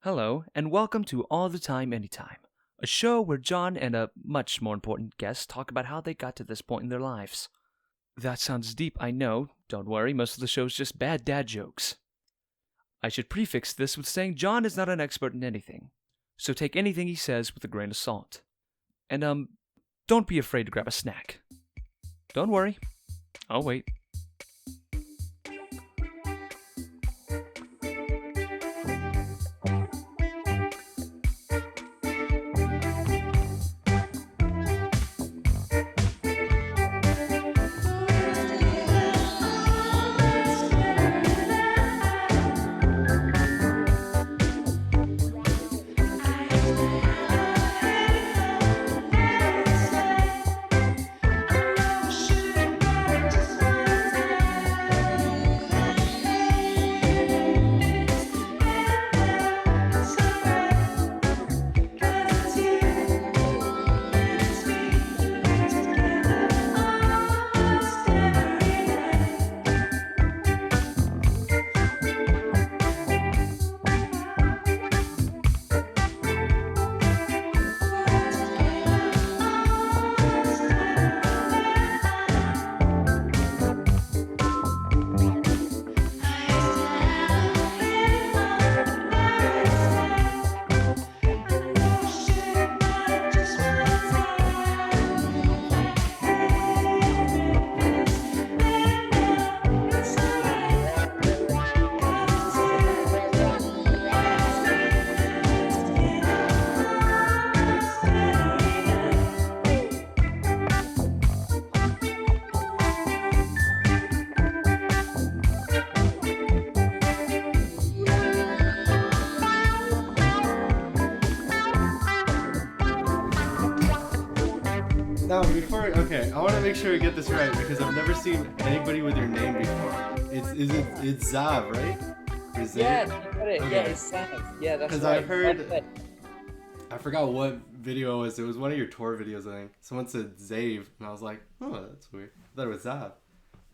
Hello, and welcome to All the Time Anytime, a show where John and a much more important guest talk about how they got to this point in their lives. That sounds deep, I know. Don't worry, most of the show's just bad dad jokes. I should prefix this with saying John is not an expert in anything, so take anything he says with a grain of salt. And, don't be afraid to grab a snack. Don't worry, I'll wait. Now, okay, I want to make sure we get this right because I've never seen anybody with your name before. It's Xav, right? Or Xav? Yeah, you got it. Okay. Yeah, it's Sam. Yeah, that's Because right. I heard, I forgot what video it was. It was one of your tour videos, I think. Someone said Xav, and I was like, oh, that's weird. I thought it was Xav,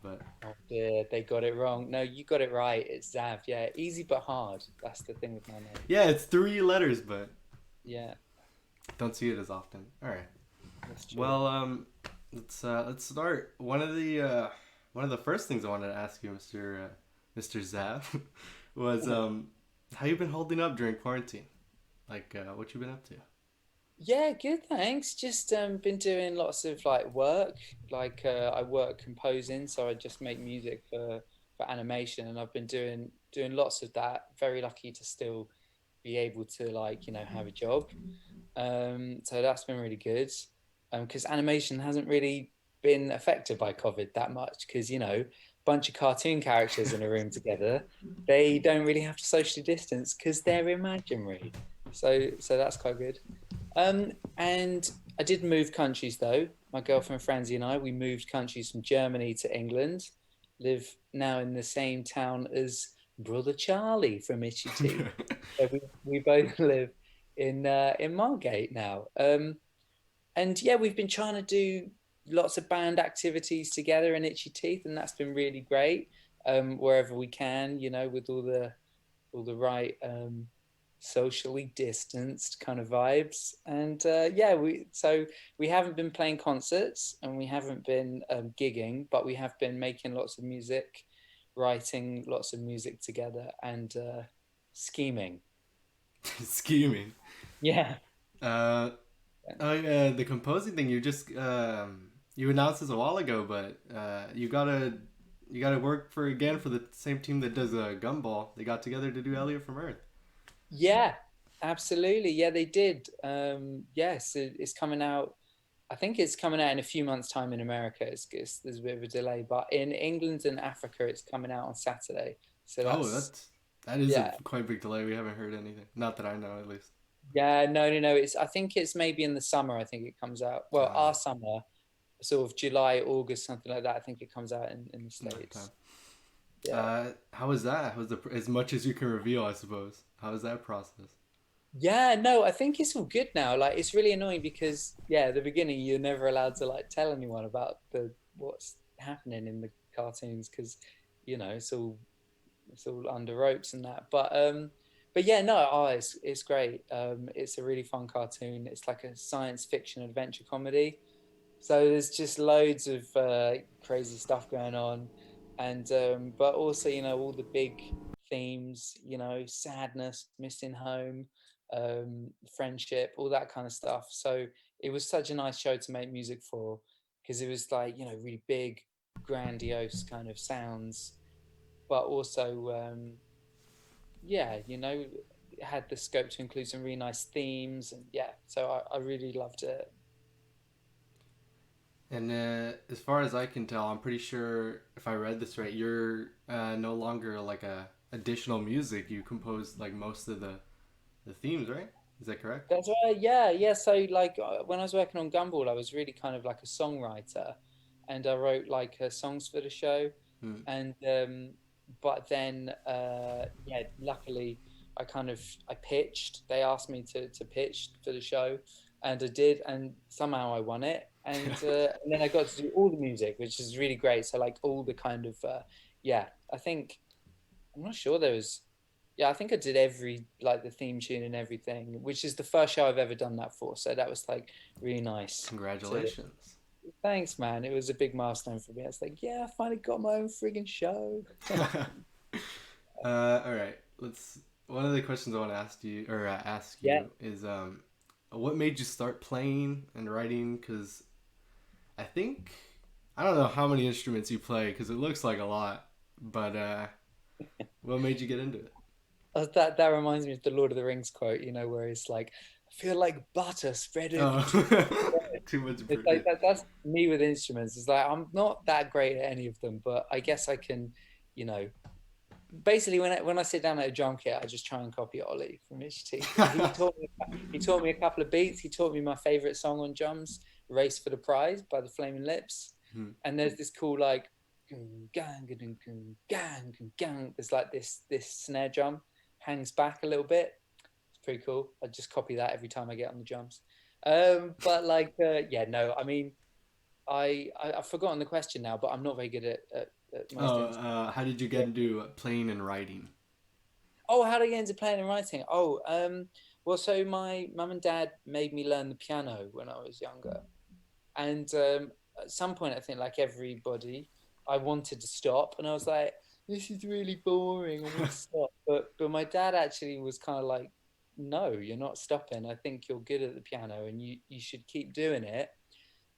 but Oh dear, they got it wrong. No, you got it right. It's Xav. Yeah, easy but hard. That's the thing with my name. yeah, it's 3 letters, but Yeah, don't see it as often. All right. that's true. Well, let's start. One of the first things I wanted to ask you, Mr. Zav, was how you been holding up during quarantine? Like, what you been up to? Yeah, good, thanks. Just been doing lots of like work. I work composing, so I just make music for animation, and I've been doing lots of that. Very lucky to still be able to have a job. So that's been really good. Because animation hasn't really been affected by COVID that much. Because bunch of cartoon characters in a room together, they don't really have to socially distance because they're imaginary. So that's quite good. And I did move countries though. My girlfriend Francie and I, we moved countries from Germany to England. Live now in the same town as brother Charlie from Itchy Teeth. So we both live in Margate now. And yeah, we've been trying to do lots of band activities together in Itchy Teeth, and that's been really great. Wherever we can, with all the right socially distanced kind of vibes. And yeah, we haven't been playing concerts and we haven't been gigging, but we have been making lots of music, writing lots of music together, and scheming. Scheming. Yeah. Uh, the composing thing you announced this a while ago, but you gotta work for the same team that does Gumball. They got together to do Elliot from Earth. Yeah, absolutely. Yeah, they did. Yes, it's coming out. I think it's coming out in a few months' time in America. There's a bit of a delay, but in England and Africa, it's coming out on Saturday. So Oh, that's that is a yeah, quite big delay. We haven't heard anything. Not that I know, at least. yeah. No, no, no. I think it's maybe in the summer. I think it comes out. Well, Uh, our summer, sort of July, August, something like that. I think it comes out in the Enough time. States. Yeah. How was that? How was as much as you can reveal, I suppose? How was that process? Yeah, no, I think it's all good now. Like it's really annoying because yeah, at the beginning you're never allowed to like tell anyone about the what's happening in the cartoons because it's all under ropes and that. But but yeah, no, oh, it's great. It's a really fun cartoon. It's like a science fiction adventure comedy. So there's just loads of crazy stuff going on, and but also all the big themes, sadness, missing home, friendship, all that kind of stuff. So it was such a nice show to make music for because it was like really big, grandiose kind of sounds, but also yeah, it had the scope to include some really nice themes, and yeah, so I really loved it. And as far as I can tell, I'm pretty sure if I read this right, you're no longer like a additional music. You composed like most of the themes, right? Is that correct? That's right. Yeah, yeah. So like when I was working on Gumball, I was really kind of like a songwriter, and I wrote like songs for the show, Hmm. and but then yeah, luckily I pitched. They asked me to pitch for the show, and I did, and somehow I won it, and then I got to do all the music, which is really great. So like all the kind of yeah, I think I'm not sure there was. Yeah, I think I did every like the theme tune and everything, which is the first show I've ever done that for. So that was like really nice. To Congratulations. Thanks, man. It was a big milestone for me. I was like, yeah, I finally got my own friggin' show. All right. Let's. One of the questions I want to ask you Yeah, is what made you start playing and writing? Because I think I don't know how many instruments you play because it looks like a lot, but what made you get into it? that reminds me of the Lord of the Rings quote. Where it's like, I feel like butter spread over too much Oh, bread. too much. It's like that. That's me with instruments. It's like I'm not that great at any of them, but I guess I can, you know, basically when I sit down at a drum kit, I just try and copy Ollie from each teeth. He taught me a couple of beats. He taught me my favorite song on drums, "Race for the Prize" by the Flaming Lips. Hmm. And there's this cool like gang gang gang gang gang. There's like this snare drum hangs back a little bit. It's pretty cool. I just copy that every time I get on the drums. But like yeah, no, I mean I've forgotten the question now, but I'm not very good at most Oh, instruments. how did you get into playing and writing? Oh, how did I get into playing and writing? Oh, well, so my mum and dad made me learn the piano when I was younger, and at some point, I think like everybody, I wanted to stop, and I was like, "This is really boring. I want to stop." But my dad actually was kind of like, "No, you're not stopping. I think you're good at the piano, and you should keep doing it."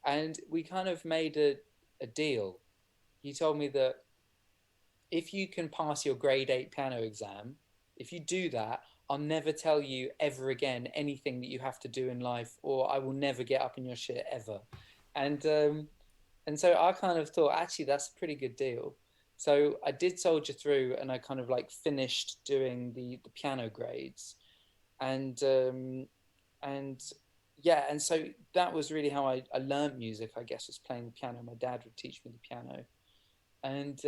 And we kind of made a deal. He told me that if you can pass your grade 8 piano exam, if you do that, I'll never tell you ever again anything that you have to do in life, or I will never get up in your shit ever. And so I kind of thought, actually, that's a pretty good deal. So I did soldier through, and I kind of like finished doing the piano grades, and and yeah, and so that was really how I learned music. I guess was playing the piano. My dad would teach me the piano, and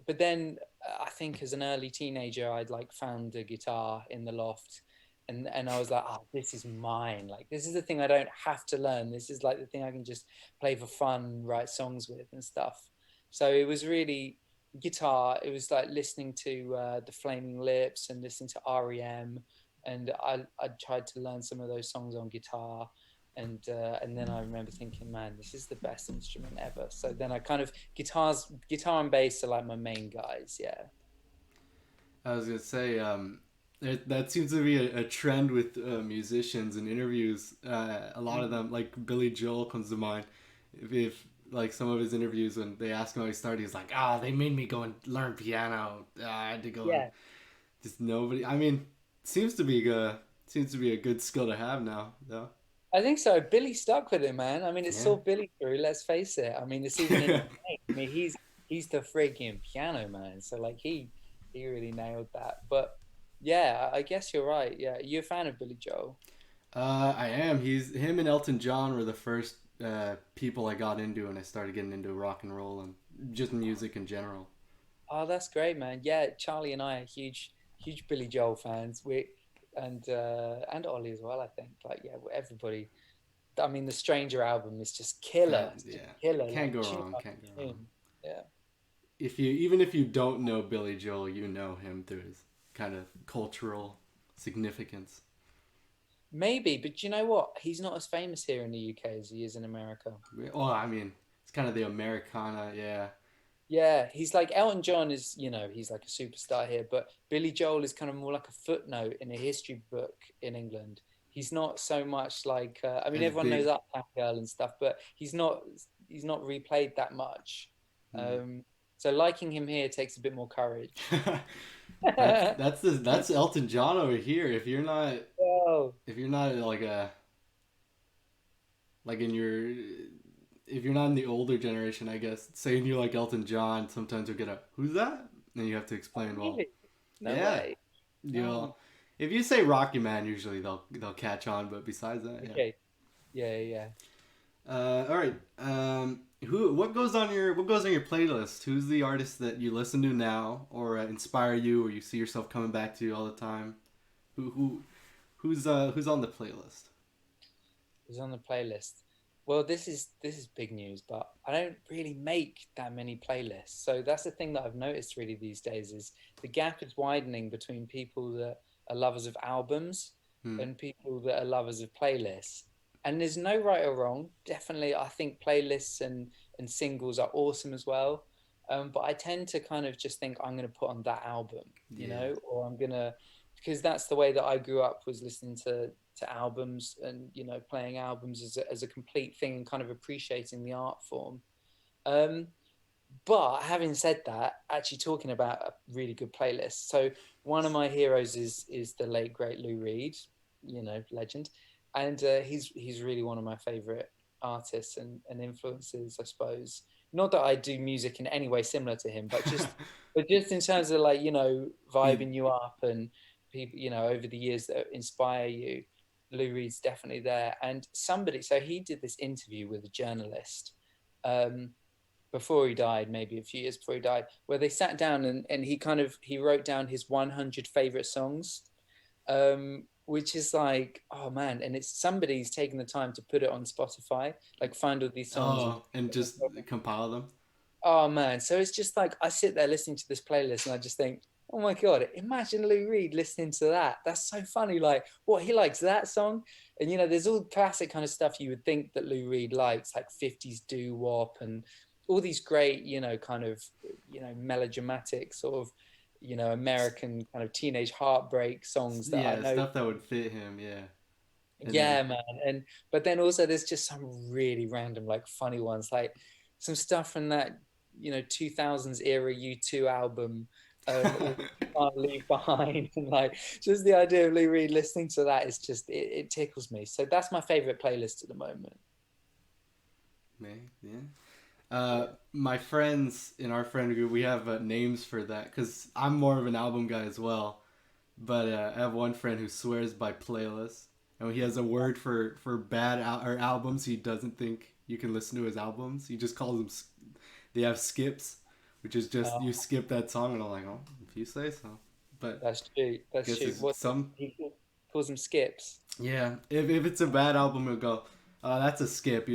but then I think as an early teenager I'd like found a guitar in the loft, and I was like, oh, this is mine, like this is the thing I don't have to learn, this is like the thing I can just play for fun, write songs with and stuff. So it was really guitar. It was like listening to the Flaming Lips and listening to REM, and I tried to learn some of those songs on guitar, and then I remember thinking, man, this is the best instrument ever. So then I kind of guitar and bass are like my main guys. Yeah. I was gonna say, that seems to be a trend with musicians and interviews. A lot of Mm. them, like Billy Joel, comes to mind. If like some of his interviews when they ask him how he started, he's like, "Ah, they made me go and learn piano. I had to go and Yeah. just nobody." I mean, seems to be a good skill to have now, though. I think so. Billy stuck with it, man. I mean, it Yeah. saw Billy through. Let's face it. I mean, it's even in his name. I mean, he's the freaking piano man. So like he really nailed that. But yeah, I guess you're right. Yeah, you're a fan of Billy Joel. I am. Him and Elton John were the first people I got into, and I started getting into rock and roll and just music in general. Oh, that's great, man. Yeah, Charlie and I are huge Billy Joel fans. We and Ollie as well. I think like yeah, everybody. I mean, the Stranger album is just killer. It's just Yeah, killer. can't Like go tune wrong. after Can't go wrong. tune. Yeah. If you even if you don't know Billy Joel, you know him through his kind of cultural significance. Maybe, but you know what? He's not as famous here in the UK as he is in America. Well, I mean, it's kind of the Americana, yeah. Yeah, he's like Elton John is, he's like a superstar here, but Billy Joel is kind of more like a footnote in a history book in England. He's not so much like, I mean, As everyone knows big. Uptown Girl and stuff, but he's not replayed that much. Mm. So liking him here takes a bit more courage. That's Elton John over here. Oh, If you're not like a like in your if you're not in the older generation, I guess, saying you like Elton John, sometimes you'll get a "Who's that?" and you have to explain. Well, really? No yeah, way. you'll Oh, if you say Rocky Man, usually they'll catch on. But besides that, yeah. okay. Yeah, yeah. All right. What goes on your playlist? Who's the artist that you listen to now, or inspire you, or you see yourself coming back to all the time? Who's on the playlist? Who's on the playlist? Well, this is big news, but I don't really make that many playlists. So that's the thing that I've noticed really these days is the gap is widening between people that are lovers of albums Hmm. and people that are lovers of playlists. And there's no right or wrong. Definitely, I think playlists and singles are awesome as well. But I tend to kind of just think I'm going to put on that album, Yeah. or I'm going to, because that's the way that I grew up was listening to albums and playing albums as a complete thing and kind of appreciating the art form. Um, but having said that, actually talking about a really good playlist. So one of my heroes is the late great Lou Reed, legend, and he's really one of my favorite artists and influences, I suppose. Not that I do music in any way similar to him, but just in terms of like You, vibing you up and people over the years that inspire you. Lou Reed's definitely there, and so he did this interview with a journalist. Um, Before he died, maybe a few years before he died, where they sat down and he wrote down his 100 favorite songs, which is like, oh man, and it's somebody's taken the time to put it on Spotify, like find all these songs and and just compile them. oh man, so it's just like I sit there listening to this playlist and I just think, oh my god, imagine Lou Reed listening to that. That's so funny. Like, what he likes that song, and there's all classic kind of stuff you would think that Lou Reed likes, like 50s doo wop and all these great, kind of, melodramatic sort of, American kind of teenage heartbreak songs that I Yeah, know. stuff that would fit him. Yeah, and then Yeah, man. And but then also there's just some really random, like funny ones, like some stuff from that, 2000s era U2 album, all Can't Leave Behind, and like just the idea of Lou Reed listening to that is just it tickles me. So that's my favorite playlist at the moment. yeah. Yeah. My friends in our friend group, we have names for that because I'm more of an album guy as well. But I have one friend who swears by playlists, and he has a word for or albums he doesn't think you can listen to his albums. He just calls them. They have skips, which is just you Oh, skip that song, and I'm like, oh, if you say so. But that's true. I That's guess true. it's What some. he calls them skips. Yeah, if it's a bad album, it'll go. That's a skip.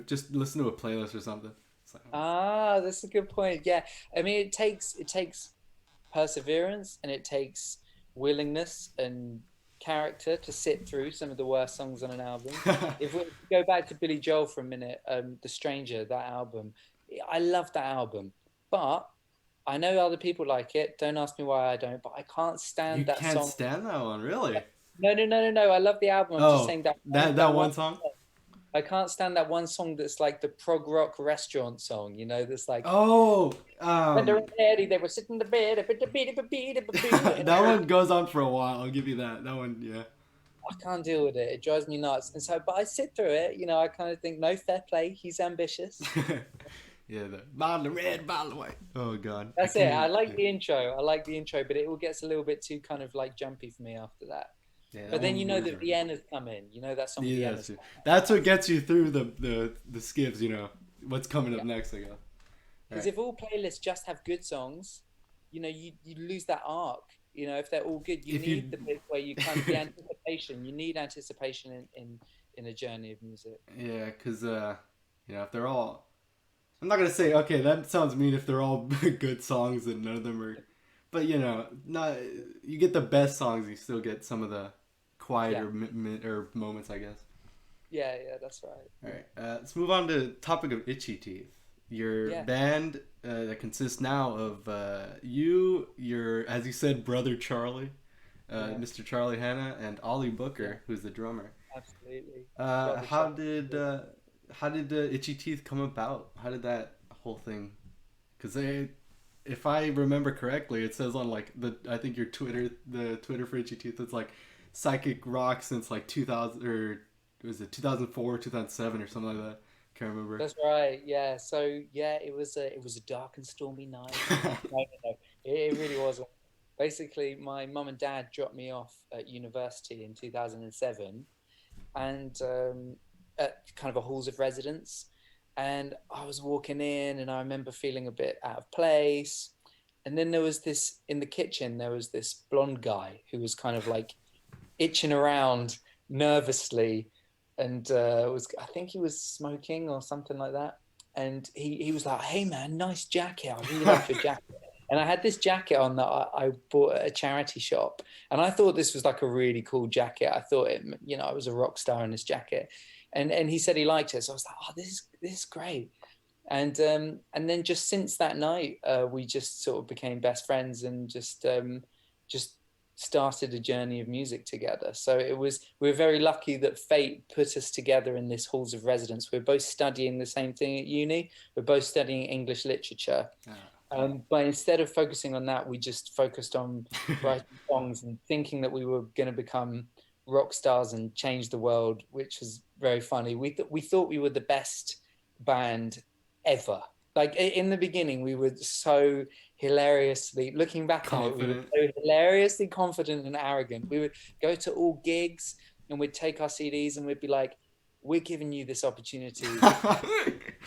Just listen to a playlist or something. It's like, oh. Ah, that's a good point. Yeah. I mean, it takes perseverance and it takes willingness and character to sit through some of the worst songs on an album. If we go back to Billy Joel for a minute, The Stranger, that album, I love that album, but I know other people like it. Don't ask me why I don't, but I can't You stand that can't song. stand that one, really? No, no, no, no, no. I love the album. I'm just Oh, saying that that that one. one song. I can't stand that one song that's like the prog rock restaurant song. That's like Oh, when they're in Eddie, they were sitting in the bed, and that one goes on for a while. I'll give you that. That one, yeah. I can't deal with it. It drives me nuts. And so, but I sit through it. I kind of think, no, fair play. He's ambitious. Yeah, the bottle of red, bottle of white. Oh God, I That's can't it. I even. like the intro. I like the intro, but it all gets a little bit too kind of like jumpy for me after that. Yeah, that But then one moves that around. the end has come in. That song Yeah, the end that's has true. come That's what gets you through the skips. What's coming in. up next. I guess. All Because right. if all playlists just have good songs, you lose that arc. If they're all good, you If you need the bit where you kind of the anticipation. You need anticipation in a journey of music. yeah, because if they're all, I'm not gonna say okay. That sounds mean if they're all good songs and none of them are, but not you get the best songs. You still get some of the quieter or moments, I guess. Yeah, that's right. All right, let's move on to the topic of Itchy Teeth. Your band that consists now of you, your, as you said, brother Charlie, Mr. Charlie Hanna, and Ollie Booker, who's the drummer. Absolutely. How did Itchy Teeth come about? How did that whole thing? Because if I remember correctly, it says on like I think your the Twitter for Itchy Teeth, it's like psychic rock since like 2000, or was it 2004, 2007 or something like that. Can't remember. That's right. Yeah. So yeah, it was a dark and stormy night. No. It really wasn't. Basically, my mum and dad dropped me off at university in 2007, and at kind of a halls of residence. And I was walking in, and I remember feeling a bit out of place. And then there was this in the kitchen. There was this blonde guy who was kind of like itching around nervously, and I think he was smoking or something like that. And he was like, "Hey man, nice jacket. I really like your jacket." And I had this jacket on that I bought at a charity shop, and I thought this was like a really cool jacket. I thought I was a rock star in this jacket, and he said he liked it. So I was like, "Oh, this is great." And then just since that night, we just sort of became best friends and just started a journey of music together. So we were very lucky that fate put us together in this halls of residence. We're both studying the same thing at uni. We're both studying English literature. But instead of focusing on that, we just focused on writing songs and thinking that we were going to become rock stars and change the world, which was very funny. We thought we were the best band ever. Like in the beginning, we were so hilariously, looking back confident. on it, we were so hilariously confident and arrogant. We would go to all gigs and we'd take our CDs and we'd be like, "We're giving you this opportunity.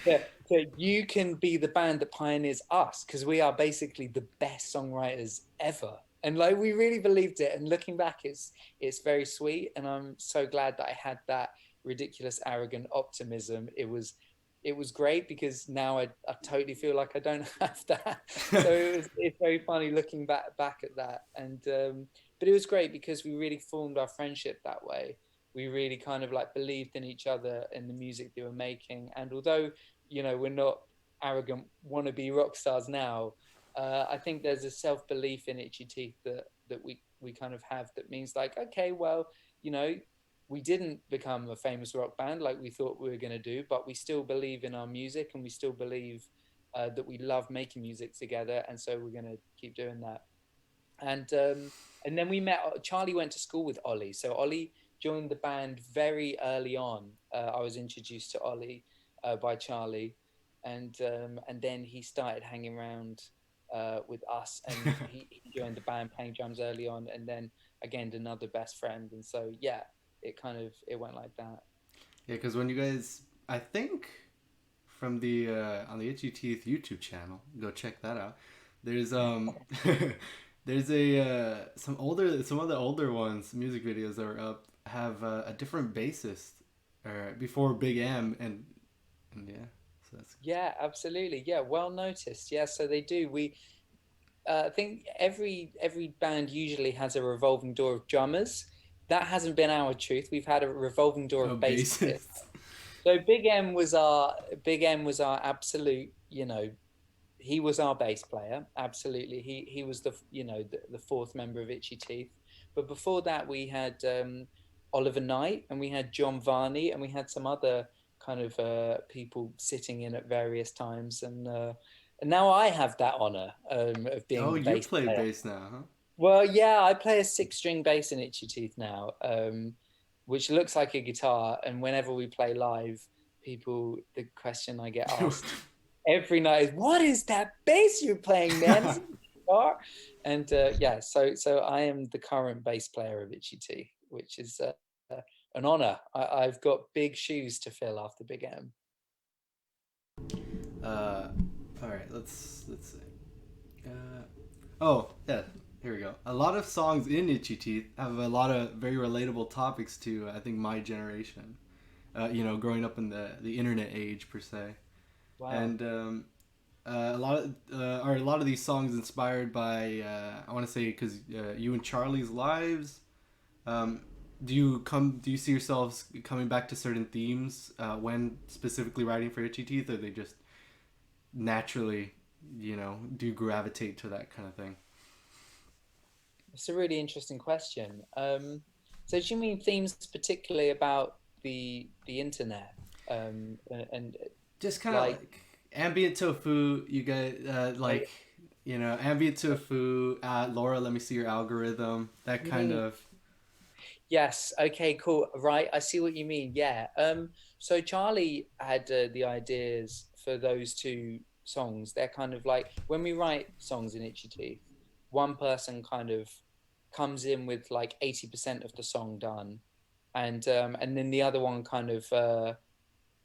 So you can be the band that pioneers us, because we are basically the best songwriters ever." And like, we really believed it. And looking back, it's very sweet. And I'm so glad that I had that ridiculous, arrogant optimism. It was great, because now I totally feel like I don't have that. So it's very funny looking back at that. And but it was great because we really formed our friendship that way. We really kind of like believed in each other and the music they were making. And although, we're not arrogant wannabe rock stars now, I think there's a self-belief in Itchy Teeth that we kind of have, that means like, okay, well, we didn't become a famous rock band like we thought we were going to do, but we still believe in our music, and we still believe that we love making music together. And so we're going to keep doing that. And then we met. Charlie went to school with Ollie. So Ollie joined the band very early on. I was introduced to Ollie by Charlie, and then he started hanging around with us, and he joined the band playing drums early on, and then again another best friend. And so it went like that. Yeah, because when you guys, I think from the on the Itchy Teeth YouTube channel, go check that out. There's there's some of the older ones, music videos that are up, have a different bassist before Big M, and yeah, so that's... Yeah, absolutely. Yeah, well noticed. Yeah, so they do. We I think every band usually has a revolving door of drummers. That hasn't been our truth. We've had a revolving door of bassists. So Big M was our absolute, he was our bass player. Absolutely. He was the fourth member of Itchy Teeth. But before that, we had Oliver Knight, and we had John Varney, and we had some other kind of people sitting in at various times. And now I have that honor of being the bass player. Oh, you play bass now, huh? Well, yeah, I play a 6-string bass in Itchy Teeth now, which looks like a guitar. And whenever we play live, the question I get asked every night is, "What is that bass you're playing, man? Is it a guitar?" And so I am the current bass player of Itchy Teeth, which is an honor. I've got big shoes to fill after Big M. All right, let's see. Oh yeah, here we go. A lot of songs in Itchy Teeth have a lot of very relatable topics to, I think, my generation. Growing up in the internet age per se. Wow. And are a lot of these songs inspired by I want to say because you and Charlie's lives. Um, do you see yourselves coming back to certain themes when specifically writing for Itchy Teeth, or they just naturally, do you gravitate to that kind of thing? It's a really interesting question. So do you mean themes particularly about the internet? And Just kind of like, like Ambient Tofu. You get like Ambient Tofu. Laura, let me see your algorithm. That kind mm, of. yes, okay, cool. Right, I see what you mean. Yeah. So Charlie had the ideas for those two songs. They're kind of like when we write songs in Itchy Teeth, one person kind of comes in with like 80% of the song done, and then the other one kind of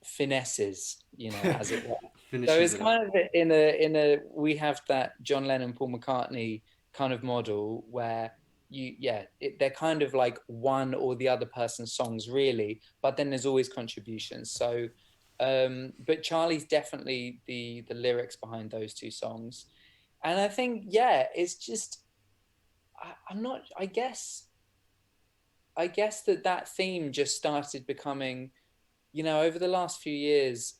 finesses, as it were. So Finishes it's it up. kind of in a we have that John Lennon, Paul McCartney kind of model where they're kind of like one or the other person's songs really, but then there's always contributions. So, but Charlie's definitely the lyrics behind those two songs, and I think it's just I'm not. I guess that theme just started becoming, over the last few years,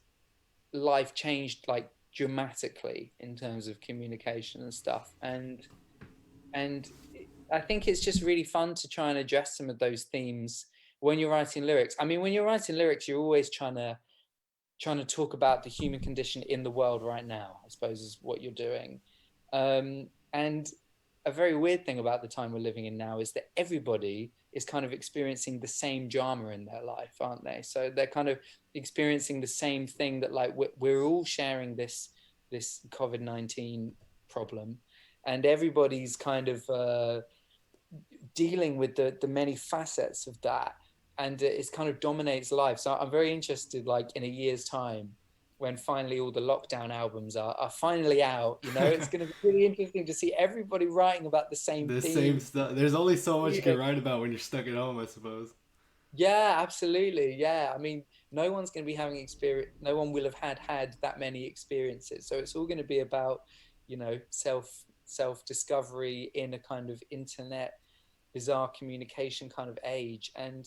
life changed like dramatically in terms of communication and stuff, and I think it's just really fun to try and address some of those themes when you're writing lyrics. I mean, when you're writing lyrics, you're always trying to talk about the human condition in the world right now, I suppose, is what you're doing. And a very weird thing about the time we're living in now is that everybody is kind of experiencing the same drama in their life, aren't they? So they're kind of experiencing the same thing, that like we're all sharing this COVID-19 problem, and everybody's kind of dealing with the many facets of that, and it kind of dominates life. So I'm very interested, like in a year's time, when finally all the lockdown albums are finally out. It's going to be really interesting to see everybody writing about the same The same theme. stuff. There's only so much you can write about when you're stuck at home, I suppose. Yeah, absolutely. Yeah, I mean, no one's going to be having experience. No one will have had that many experiences. So it's all going to be about, self discovery in a kind of internet bizarre communication kind of age. And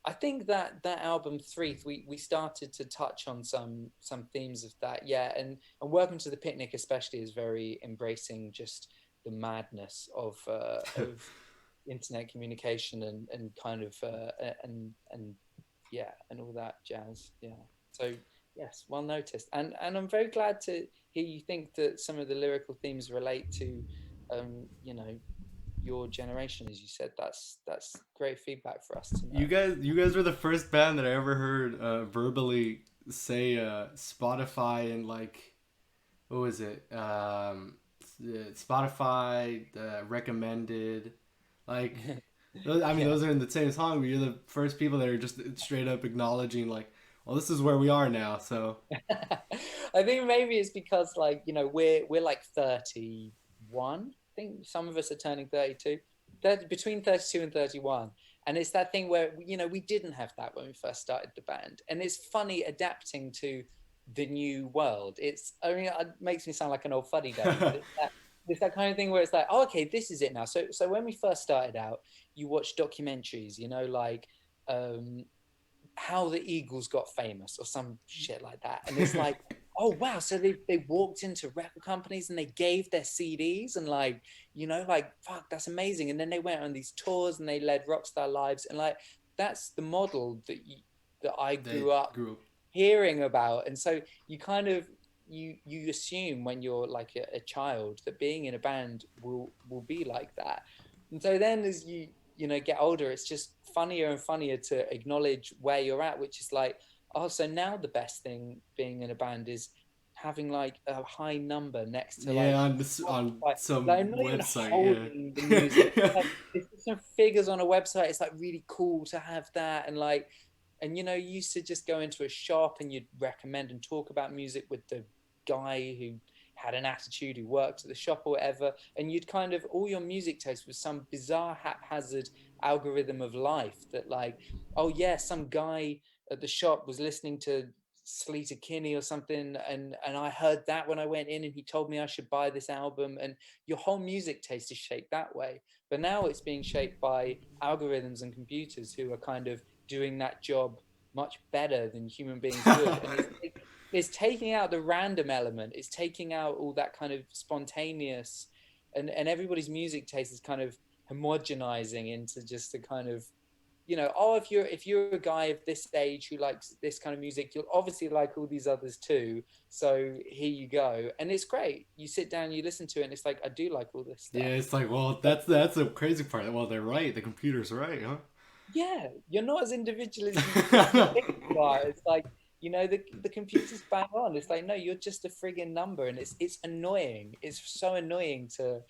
I think that album Three, we started to touch on some themes of that. Yeah, and Welcome to the Picnic especially is very embracing just the madness of internet communication, and kind of and yeah, and all that jazz. Yeah. So yes, well noticed. And I'm very glad to hear you think that some of the lyrical themes relate to um, you know, your generation, as you said. That's great feedback for us to know. You guys were the first band that I ever heard verbally say Spotify and like what was it? Spotify recommended, like I mean Yeah. those are in the same song, but you're the first people that are just straight up acknowledging like, well, this is where we are now. So I think maybe it's because, like, we're like 31. I think some of us are turning 32. Between 32 and 31. And it's that thing where, we didn't have that when we first started the band. And it's funny adapting to the new world. I mean, it makes me sound like an old fuddy duddy, but it's that kind of thing where it's like, oh, okay, this is it now. So when we first started out, you watch documentaries, like um, how the Eagles got famous or some shit like that. And it's like, oh wow, so they walked into record companies and they gave their CDs, and like, like, fuck, that's amazing. And then they went on these tours and they led rock star lives, and like, that's the model that I they grew up grew up. hearing about. And so you kind of you assume when you're like a child that being in a band will be like that. And so then as you get older, it's just funnier and funnier to acknowledge where you're at, which is like, oh, so now the best thing being in a band is having like a high number next to Yeah, like on Spotify. Like, some I'm not even website. holding the music. Yeah. Like, it's just some figures on a website. It's like really cool to have that. And like, and you used to just go into a shop and you'd recommend and talk about music with the guy who had an attitude, who worked at the shop or whatever, and you'd kind of, all your music taste was some bizarre haphazard algorithm of life that, like, oh yeah, some guy at the shop was listening to Sleater Kinney or something, and I heard that when I went in, and he told me I should buy this album, and your whole music taste is shaped that way. But now it's being shaped by algorithms and computers who are kind of doing that job much better than human beings would, and it's taking out the random element, it's taking out all that kind of spontaneous, and everybody's music taste is kind of homogenizing into just a kind of, oh, if you're a guy of this age who likes this kind of music, you'll obviously like all these others too. So here you go, and it's great. You sit down, you listen to it, and it's like, I do like all this stuff. Yeah, it's like, well, that's the crazy part. Well, they're right. The computer's right, huh? Yeah, you're not as individual as you think you are. It's like, the computer's bang on. It's like, no, you're just a friggin' number, and it's annoying. It's so annoying to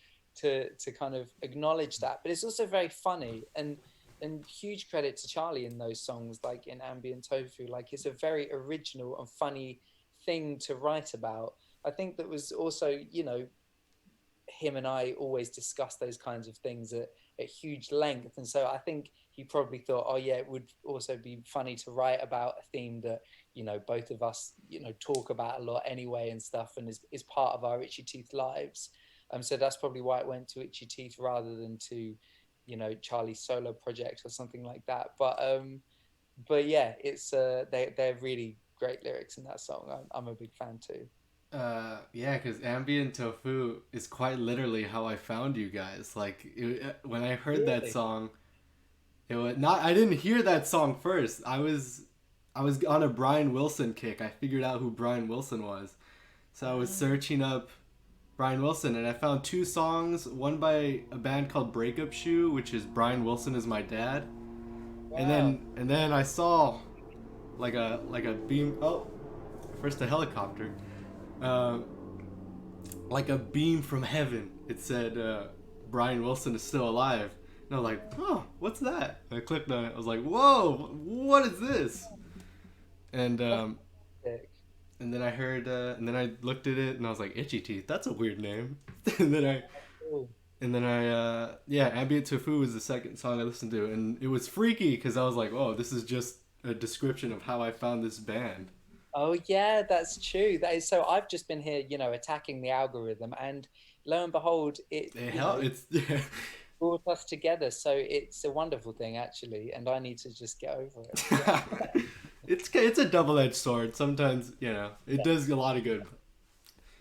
kind of acknowledge that, but it's also very funny, and huge credit to Charlie in those songs, like in Ambient Tofu. Like, it's a very original and funny thing to write about. I think that was also, him and I always discuss those kinds of things at huge length. And so I think he probably thought, oh yeah, it would also be funny to write about a theme that, both of us, talk about a lot anyway and stuff, and is part of our Itchy Teeth lives. So that's probably why it went to Itchy Teeth rather than to, Charlie's solo project or something like that. But yeah, it's they're really great lyrics in that song. I'm a big fan too. Yeah, because Ambient Tofu is quite literally how I found you guys. Like, when I heard that song, it was not. I didn't hear that song first. I was on a Brian Wilson kick. I figured out who Brian Wilson was, so I was searching up Brian Wilson, and I found two songs. One by a band called Breakup Shoe, which is Brian Wilson is my dad. Wow. And then I saw like a beam. Oh, first a helicopter. Like a beam from heaven. It said Brian Wilson is still alive. And I was like, oh, what's that? And I clicked on it. I was like, whoa, what is this? And then I heard, and then I looked at it, and I was like, Itchy Teeth. That's a weird name. and then I, yeah, Ambient Tofu was the second song I listened to, and it was freaky because I was like, oh, this is just a description of how I found this band. Oh yeah, that's true. That is so. I've just been here, attacking the algorithm, and lo and behold, it's brought us together. So it's a wonderful thing, actually, and I need to just get over it. Yeah. It's a double-edged sword. Sometimes it does a lot of good.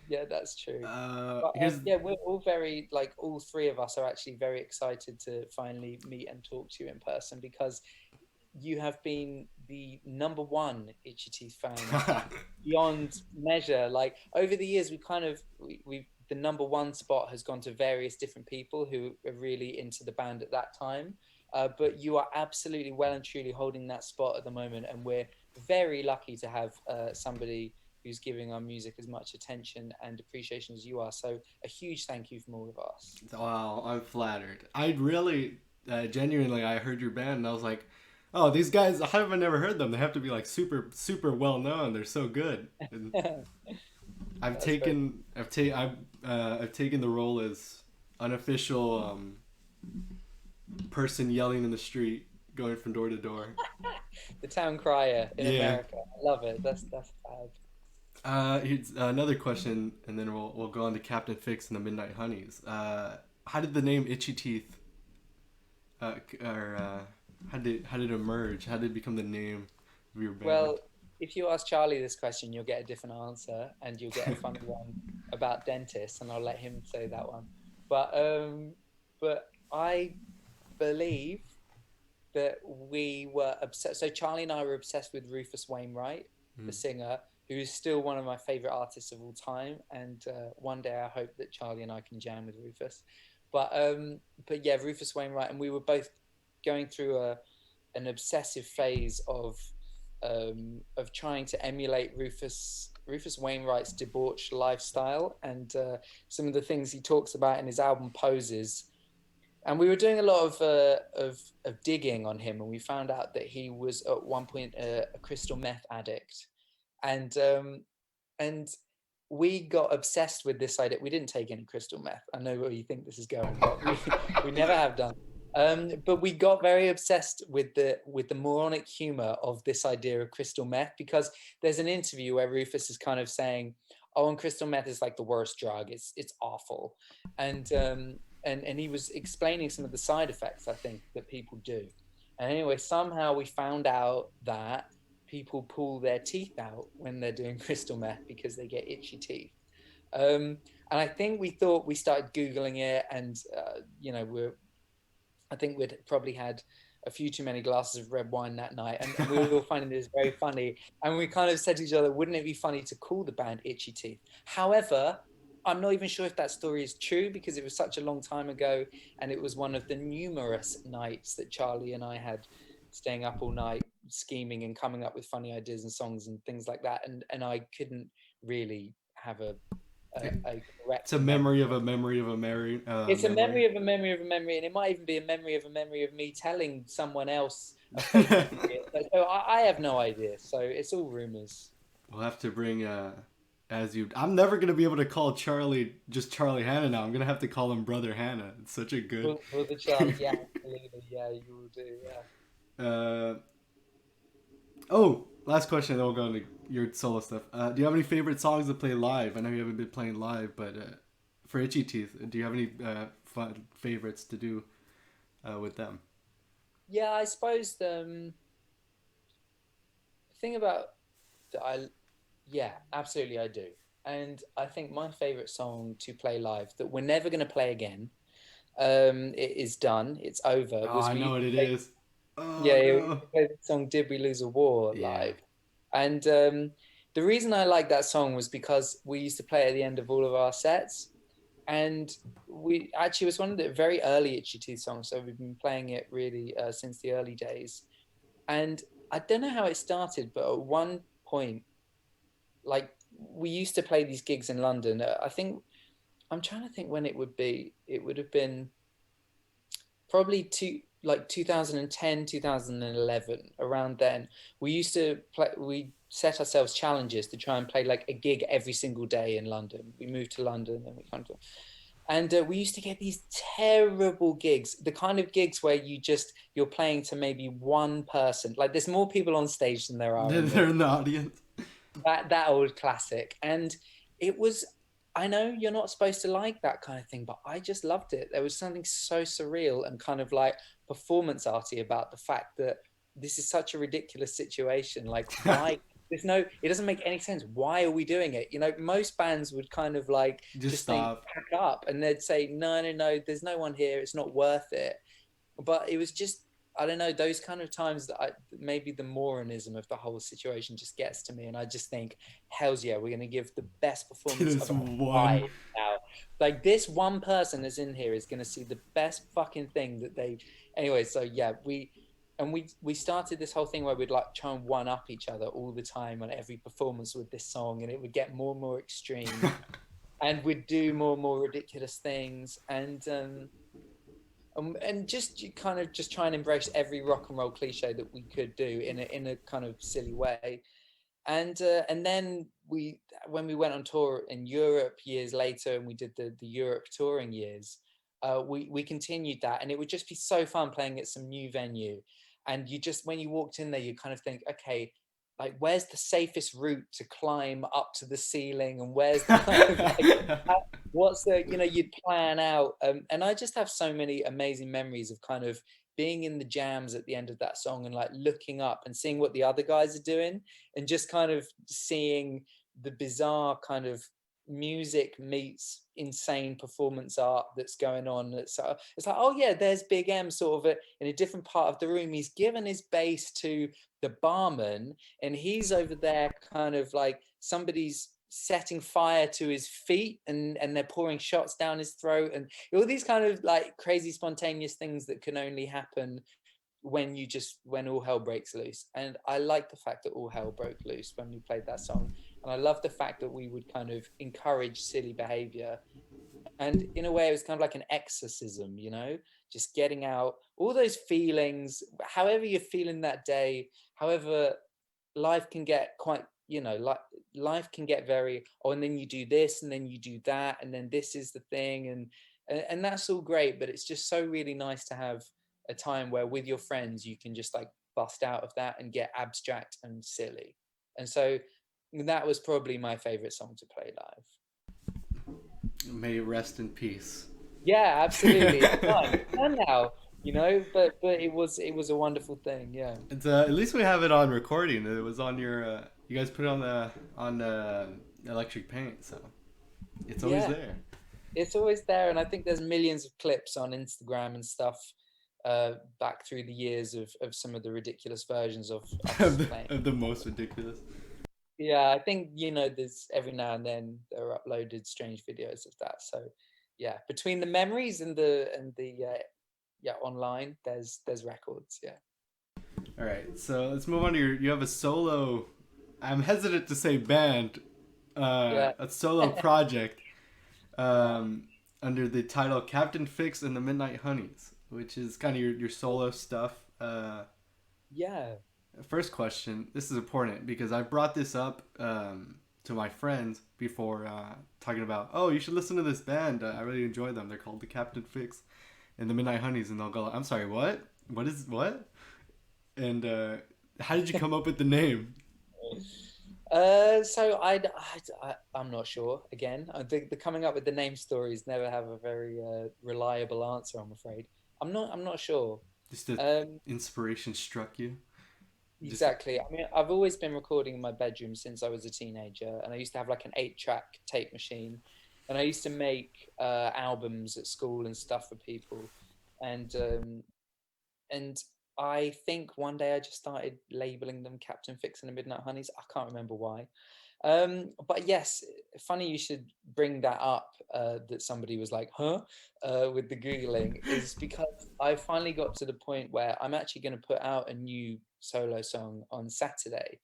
Yeah, that's true. Yeah, we're all very, like, all three of us are actually very excited to finally meet and talk to you in person, because you have been the number one Itchy Teeth fan beyond measure. Like, over the years, we've the number one spot has gone to various different people who are really into the band at that time. But you are absolutely well and truly holding that spot at the moment, and we're very lucky to have somebody who's giving our music as much attention and appreciation as you are. So a huge thank you from all of us. Wow, I'm flattered. I really, genuinely, I heard your band and I was like, oh, these guys, how have I never heard them? They have to be like super, super well known. They're so good. I've taken the role as unofficial person yelling in the street, going from door to door. The town crier in America. I love it. That's fab. Here's another question, and then we'll go on to Captain Fix and the Midnight Honeys. How did the name Itchy Teeth, how did it emerge? How did it become the name of your band? Well, if you ask Charlie this question, you'll get a different answer, and you'll get a funny one about dentists, and I'll let him say that one. But I believe that we were obsessed. So Charlie and I were obsessed with Rufus Wainwright, the singer, who is still one of my favorite artists of all time. And one day I hope that Charlie and I can jam with Rufus. But yeah, Rufus Wainwright, and we were both going through an obsessive phase of trying to emulate Rufus Wainwright's debauched lifestyle and some of the things he talks about in his album Poses. And we were doing a lot of digging on him, and we found out that he was at one point a crystal meth addict, and we got obsessed with this idea. We didn't take any crystal meth. I know where you think this is going, but we never have done. But we got very obsessed with the moronic humor of this idea of crystal meth, because there's an interview where Rufus is kind of saying, "Oh, and crystal meth is like the worst drug. It's awful," and he was explaining some of the side effects, I think, that people do. And anyway, somehow we found out that people pull their teeth out when they're doing crystal meth because they get itchy teeth. And I think we started Googling it, and I think we'd probably had a few too many glasses of red wine that night, and we were all finding this very funny. And we kind of said to each other, wouldn't it be funny to call the band Itchy Teeth? However, I'm not even sure if that story is true, because it was such a long time ago, and it was one of the numerous nights that Charlie and I had staying up all night scheming and coming up with funny ideas and songs and things like that. And I couldn't really have a correct. It's a memory of a memory of a memory. It's a memory. memory of a memory of a memory, and it might even be a memory of me telling someone else a fake memory. So I have no idea. So it's all rumors. We'll have to bring I'm never gonna be able to call Charlie just Charlie Hannah now. I'm gonna have to call him Brother Hannah. It's such a good. For the Charlie, yeah, absolutely, yeah, you will do, yeah. Oh, last question, then we'll go into your solo stuff. Do you have any favorite songs to play live? I know you haven't been playing live, but for Itchy Teeth, do you have any fun favorites to do with them? Yeah, I suppose the thing about yeah, absolutely, I do. And I think my favorite song to play live that we're never going to play again, it is done, it's over. Oh, I know what it is. Oh Yeah, we no. played the song "Did We Lose a War" Yeah. live, and the reason I like that song was because we used to play it at the end of all of our sets, and we actually, it was one of the very early Itchy Teeth songs, so we've been playing it really since the early days. And I don't know how it started, but at one point, like, we used to play these gigs in London. I think, I'm trying to think when it would be. It would have been probably 2010, 2011, around then. We used to play, we set ourselves challenges to try and play like a gig every single day in London. We moved to London and we kind of, and we used to get these terrible gigs, the kind of gigs where you're playing to maybe one person, like there's more people on stage than there are They're in the audience. that old classic. And it was, I know you're not supposed to like that kind of thing, but I just loved it. There was something so surreal and kind of like performance arty about the fact that this is such a ridiculous situation. Like, why? It doesn't make any sense. Why are we doing it? Most bands would kind of like Just think, stop. pack up, and they'd say, no, no, no, there's no one here. It's not worth it. But it was just, I don't know, those kind of times that maybe the moronism of the whole situation just gets to me, and I just think, hell's yeah, we're going to give the best performance This of our one. life now. Like, this one person that's in here is going to see the best fucking thing that they. Anyway, so yeah, we started this whole thing where we'd like try and one up each other all the time on every performance with this song, and it would get more and more extreme, and we'd do more and more ridiculous things, and just kind of just try and embrace every rock and roll cliche that we could do in a kind of silly way. And then when we went on tour in Europe years later, and we did the Europe touring years, we continued that, and it would just be so fun playing at some new venue. And you just, when you walked in there, you kind of think, okay, like, where's the safest route to climb up to the ceiling, and where's the kind of like, what's the, you'd plan out. And I just have so many amazing memories of kind of being in the jams at the end of that song and like looking up and seeing what the other guys are doing, and just kind of seeing the bizarre kind of music meets insane performance art that's going on. It's like, oh yeah, there's Big M sort of in a different part of the room. He's given his bass to the barman, and he's over there kind of like somebody's setting fire to his feet, and they're pouring shots down his throat, and all these kind of like crazy spontaneous things that can only happen when all hell breaks loose. And I like the fact that all hell broke loose when we played that song, and I love the fact that we would kind of encourage silly behavior, and in a way it was kind of like an exorcism, just getting out all those feelings, however you're feeling that day, however life can get quite, like life can get very, and then you do this and then you do that, and then this is the thing, and that's all great, but it's just so really nice to have a time where with your friends you can just like bust out of that and get abstract and silly. And so that was probably my favorite song to play live. May it rest in peace. Yeah, absolutely. It's done now, you know, but it was a wonderful thing. Yeah. It's at least we have it on recording. It was on your you guys put it on electric paint, so it's always Yeah, there. it's always there, and I think there's millions of clips on Instagram and stuff back through the years of some of the ridiculous versions of us playing. Of the most ridiculous. Yeah, I think, you know, there's every now and then there are uploaded strange videos of that. So yeah, between the memories and the yeah, online, there's records. Yeah. All right, so let's move on to you have a solo. I'm hesitant to say band, Yeah. a solo project, under the title Captain Fix and the Midnight Honeys, which is kind of your solo stuff. Yeah. First question. This is important because I brought this up to my friends before talking about, oh, you should listen to this band. I really enjoy them. They're called the Captain Fix and the Midnight Honeys, and they'll go, I'm sorry, what? What? And how did you come up with the name? So I'm not sure. Again, I think the coming up with the name stories never have a very reliable answer, I'm afraid. I'm not sure. Just the inspiration struck you? Just... Exactly. I mean, I've always been recording in my bedroom since I was a teenager, and I used to have like an 8-track tape machine, and I used to make albums at school and stuff for people, and and I think one day I just started labeling them Captain Fix and the Midnight Honeys. I can't remember why. But yes, funny you should bring that up, that somebody was like, huh? With the Googling, is because I finally got to the point where I'm actually going to put out a new solo song on Saturday,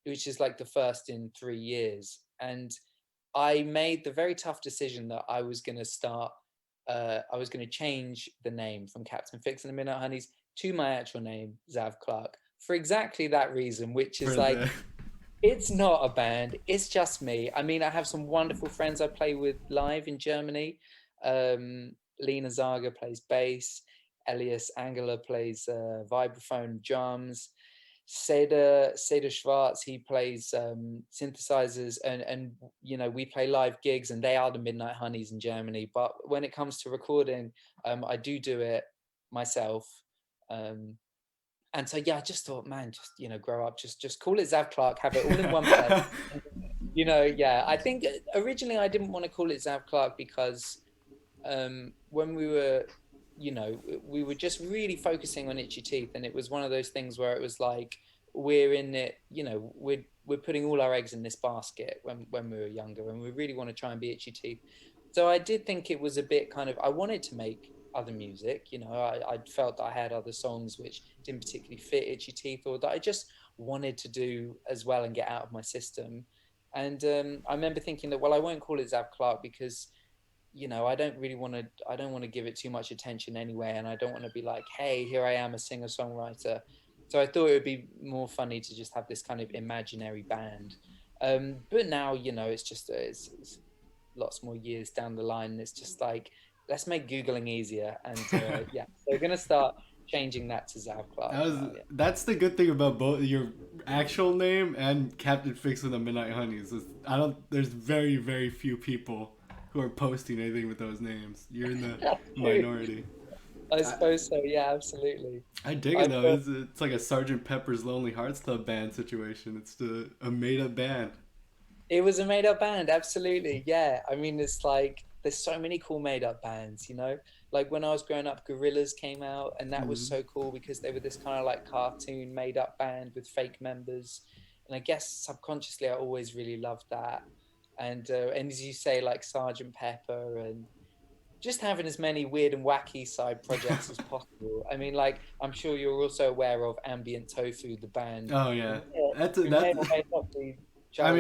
which is like the first in 3 years. And I made the very tough decision that I was going to change the name from Captain Fix and the Midnight Honeys to my actual name, Xav Clarke, for exactly that reason, which is like, it's not a band, it's just me. I mean, I have some wonderful friends I play with live in Germany. Lena Zaga plays bass, Elias Angela plays vibraphone, drums. Seda Schwartz, he plays synthesizers, and you know, we play live gigs, and they are the Midnight Honeys in Germany. But when it comes to recording, I do it myself. And so yeah, I just thought, man, just, you know, grow up, just call it Xav Clarke, have it all in one place. You know, yeah. I think originally I didn't want to call it Xav Clarke because when we were, you know, we were just really focusing on Itchy Teeth, and it was one of those things where it was like, we're in it, you know, we're putting all our eggs in this basket when we were younger, and we really want to try and be Itchy Teeth. So I did think it was a bit kind of, I wanted to make other music, you know, I felt that I had other songs which didn't particularly fit Itchy Teeth, or that I just wanted to do as well and get out of my system. And I remember thinking that, well, I won't call it Xav Clarke because, you know, I don't want to give it too much attention anyway, and I don't want to be like, hey, here I am, a singer-songwriter. So I thought it would be more funny to just have this kind of imaginary band. But now, you know, it's just it's lots more years down the line, and it's just like, let's make Googling easier. And yeah, so we're going to start changing that to Xav Clarke. That's the good thing about both your actual name and Captain Fix and the Midnight Honeys. There's very, very few people who are posting anything with those names. You're in the minority. I suppose so, yeah, absolutely. I dig it though. It's like a Sgt. Pepper's Lonely Hearts Club Band situation. It's a made-up band. It was a made-up band, absolutely, yeah. I mean, it's like, there's so many cool made-up bands, you know? Like when I was growing up, Gorillaz came out, and that was so cool because they were this kind of like cartoon made-up band with fake members. And I guess subconsciously I always really loved that. And as you say, like Sgt. Pepper, and just having as many weird and wacky side projects as possible. I mean, like, I'm sure you're also aware of Ambient Tofu, the band. Oh yeah, I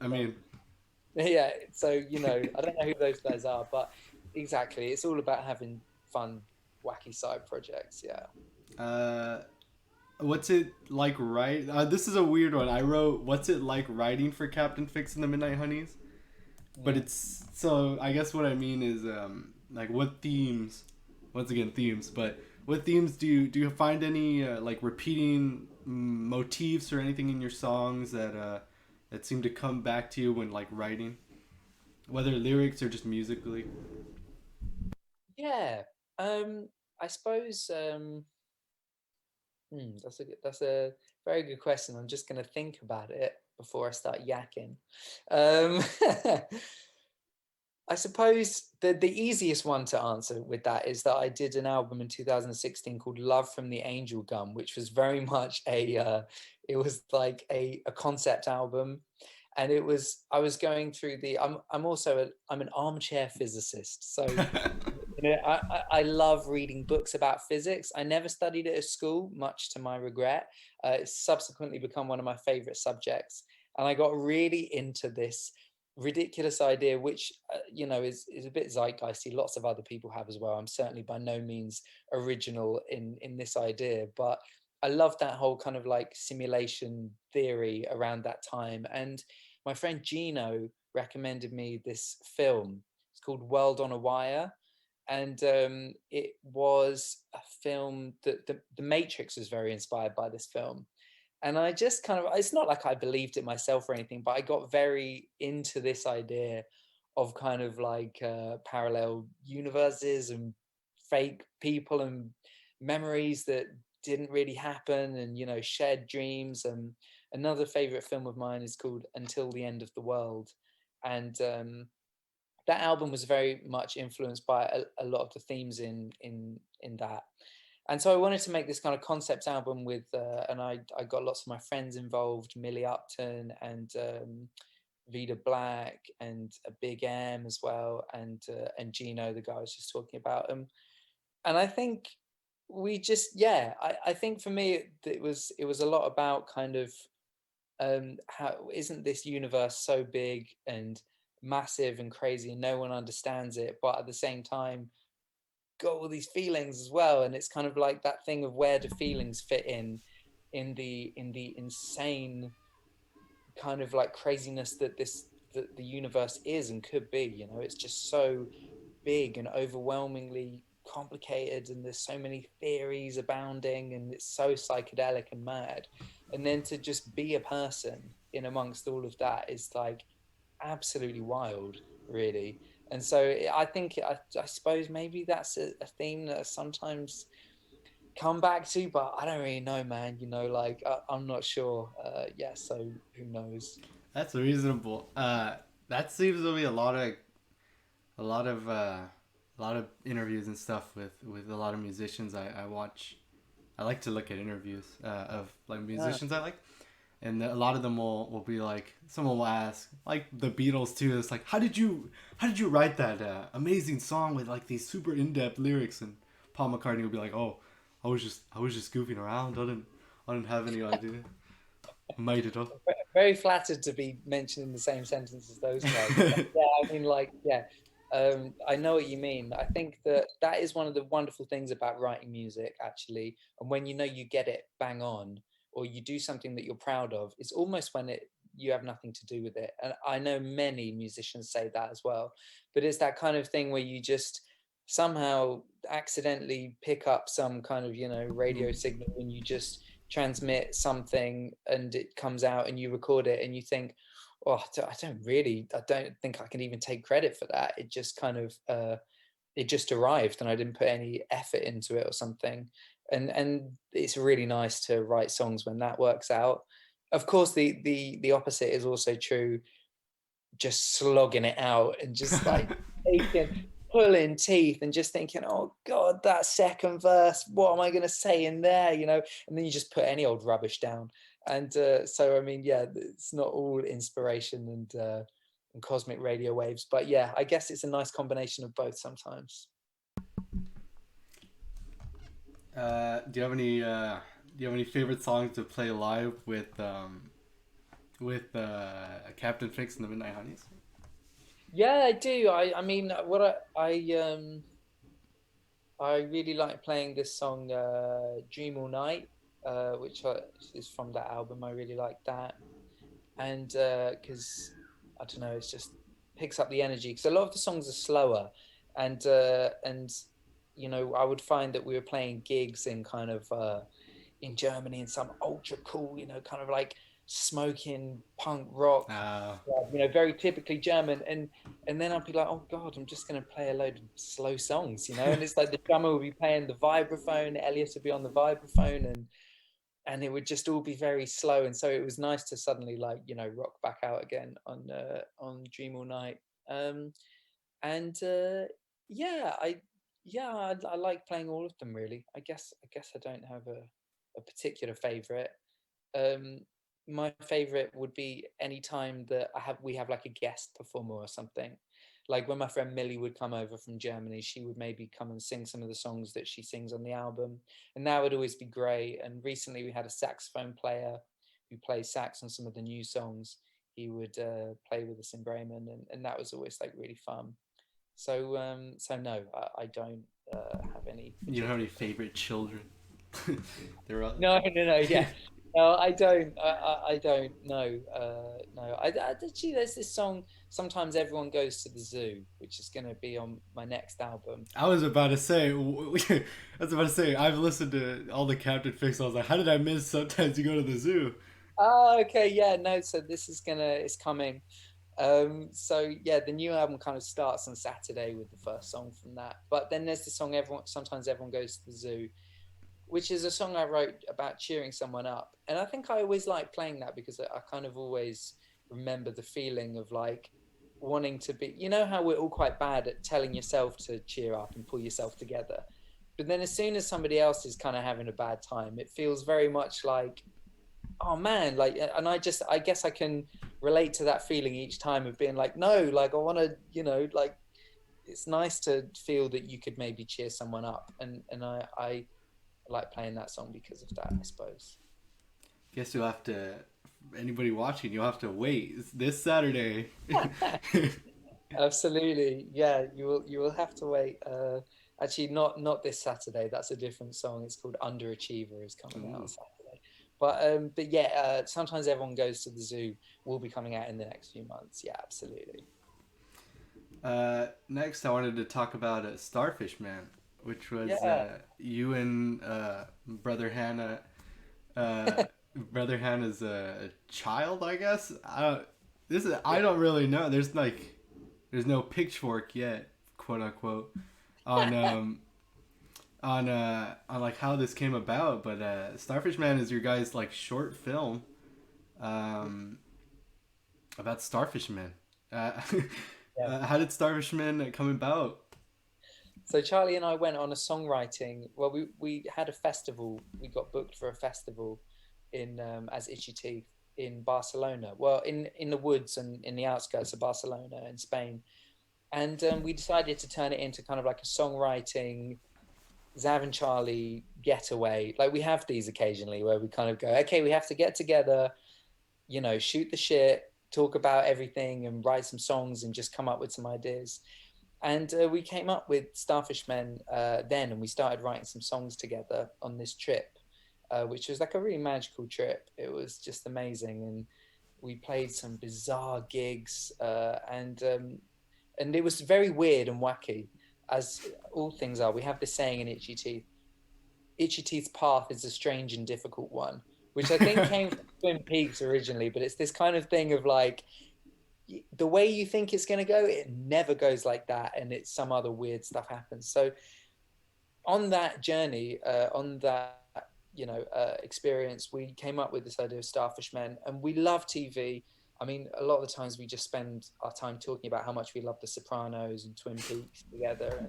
mean, yeah. So, you know, I don't know who those guys are, but exactly, it's all about having fun, wacky side projects. Yeah. What's it like this is a weird one. I wrote, what's it like writing for Captain Fix and the Midnight Honeys? But it's, so I guess what I mean is like what themes, once again themes, but what themes do you find any like repeating motifs or anything in your songs that seem to come back to you when like writing, whether lyrics or just musically? Yeah. I suppose that's a very good question. I'm just going to think about it before I start yakking. Um, I suppose the easiest one to answer with that is that I did an album in 2016 called Love from the Angel Gum, which was very much it was like a concept album. And it was, I was going through I'm an armchair physicist. So, you know, I love reading books about physics. I never studied it at school, much to my regret. It's subsequently become one of my favorite subjects. And I got really into this ridiculous idea, which is a bit zeitgeisty. Lots of other people have as well. I'm certainly by no means original in this idea, but I love that whole kind of like simulation theory around that time. And my friend Gino recommended me this film. It's called World on a Wire, and it was a film that the Matrix was very inspired by this film. And I just kind of, it's not like I believed it myself or anything, but I got very into this idea of kind of like parallel universes and fake people and memories that didn't really happen, and shared dreams. And another favorite film of mine is called Until the End of the World. And that album was very much influenced by a lot of the themes in that. And so I wanted to make this kind of concept album with, and I got lots of my friends involved, Millie Upton and Vida Black and a Big M as well, and Gino, the guy I was just talking about. And I think we just, yeah, I think for me it was a lot about kind of how isn't this universe so big and massive and crazy and no one understands it, but at the same time got all these feelings as well. And it's kind of like that thing of where do feelings fit in the insane kind of like craziness that the universe is and could be. It's just so big and overwhelmingly complicated, and there's so many theories abounding, and it's so psychedelic and mad. And then to just be a person in amongst all of that is like absolutely wild, really. And so I think I suppose maybe that's a theme that I sometimes come back to, but I don't really know, man. Like I'm not sure. Yeah, so who knows? That's reasonable. That seems to be a lot of a lot of interviews and stuff with a lot of musicians I watch. I like to look at interviews of like Yeah. musicians I like, and a lot of them will be like, someone will ask, like the Beatles too. It's like, how did you write that amazing song with like these super in depth lyrics? And Paul McCartney will be like, oh, I was just goofing around. I didn't have any idea. I made it up. Very flattered to be mentioned in the same sentence as those guys. But yeah, I mean, like, yeah, I know what you mean. I think that is one of the wonderful things about writing music, actually. And when you get it bang on, or you do something that you're proud of, it's almost when you have nothing to do with it. And I know many musicians say that as well. But it's that kind of thing where you just somehow accidentally pick up some kind of radio signal, and you just transmit something, and it comes out and you record it and you think, oh, I don't think I can even take credit for that. It just kind of it just arrived and I didn't put any effort into it or something. And it's really nice to write songs when that works out. Of course, the opposite is also true, just slogging it out and just like taking pulling teeth and just thinking, oh god, that second verse, what am I going to say in there, and then you just put any old rubbish down. And so I mean, yeah, it's not all inspiration and cosmic radio waves, but yeah, I guess it's a nice combination of both sometimes. Do you have any favorite songs to play live with Captain Fix and the Midnight Honeys? Yeah, I do. I mean, what I really like playing this song, Dream All Night, is from that album. I really like that. And because I don't know, it's just picks up the energy, because a lot of the songs are slower, and I would find that we were playing gigs in kind of in Germany in some ultra cool, kind of like smoking punk rock, Uh, very typically German. And then I'd be like, oh God, I'm just going to play a load of slow songs, and it's like the drummer would be playing the vibraphone, Elliot would be on the vibraphone, and it would just all be very slow. And so it was nice to suddenly rock back out again on Dream All Night. And yeah, I like playing all of them really. I guess I don't have a particular favorite. um my favorite would be any time that we have like a guest performer or something. Like when my friend Millie would come over from Germany, she would maybe come and sing some of the songs that she sings on the album, and that would always be great. And recently we had a saxophone player who plays sax on some of the new songs. He would play with us in Bremen, and that was always like really fun. So no, I don't have any you don't have particular. any favorite children? They're all... No, no, no. Yeah, no, I don't. I don't. No, no. Actually, there's this song. Sometimes everyone goes to the zoo, which is going to be on my next album. I was about to say, I was about to say, I've listened to all the Captain Fix. I was like, how did I miss Sometimes You Go to the Zoo? Oh, okay. Yeah, no. So this is it's coming. So yeah, the new album kind of starts on Saturday with the first song from that. But then there's the song Sometimes Everyone Goes to the Zoo, which is a song I wrote about cheering someone up. And I think I always like playing that because I kind of always remember the feeling of like wanting to be, how we're all quite bad at telling yourself to cheer up and pull yourself together. But then as soon as somebody else is kind of having a bad time, it feels very much like, oh man, like, and I guess I can relate to that feeling each time of being like, no, like I want to, like, it's nice to feel that you could maybe cheer someone up. And I like playing that song because of that, I suppose. Guess you'll have to, anybody watching, you'll have to wait. It's this Saturday. Absolutely, yeah. You will have to wait. Actually, not this Saturday. That's a different song. It's called Underachiever. Is coming out on Ooh. Saturday. But yeah. Sometimes Everyone Goes to the Zoo will be coming out in the next few months. Yeah, absolutely. Next, I wanted to talk about Starfish Man, which was Yeah. you and Brother Hannah. Uh, Brother Hannah's a child, I guess. I Yeah. don't really know. There's no pitchfork yet, quote unquote, on on like how this came about. But Starfish Man is your guys' like short film um, about Starfish Men. Uh, Yeah. how did Starfish Men come about? So Charlie and I went on a songwriting. Well, we had a festival. We got booked for a festival in as Itchy Teeth in Barcelona. Well, in the woods and in the outskirts of Barcelona in Spain. And we decided to turn it into kind of like a songwriting Zav and Charlie getaway. Like we have these occasionally where we kind of go, okay, we have to get together, shoot the shit, talk about everything, and write some songs and just come up with some ideas. And we came up with Starfish Men then, and we started writing some songs together on this trip, which was like a really magical trip. It was just amazing, and we played some bizarre gigs, and it was very weird and wacky, as all things are. We have this saying in Itchy Teeth: Itchy Teeth's path is a strange and difficult one, which I think came from Twin Peaks originally, but it's this kind of thing of like the way you think it's going to go, it never goes like that, and it's some other weird stuff happens. So on that journey, on that experience, we came up with this idea of Starfish Men, and we love TV. I mean, a lot of the times we just spend our time talking about how much we love The Sopranos and Twin Peaks together,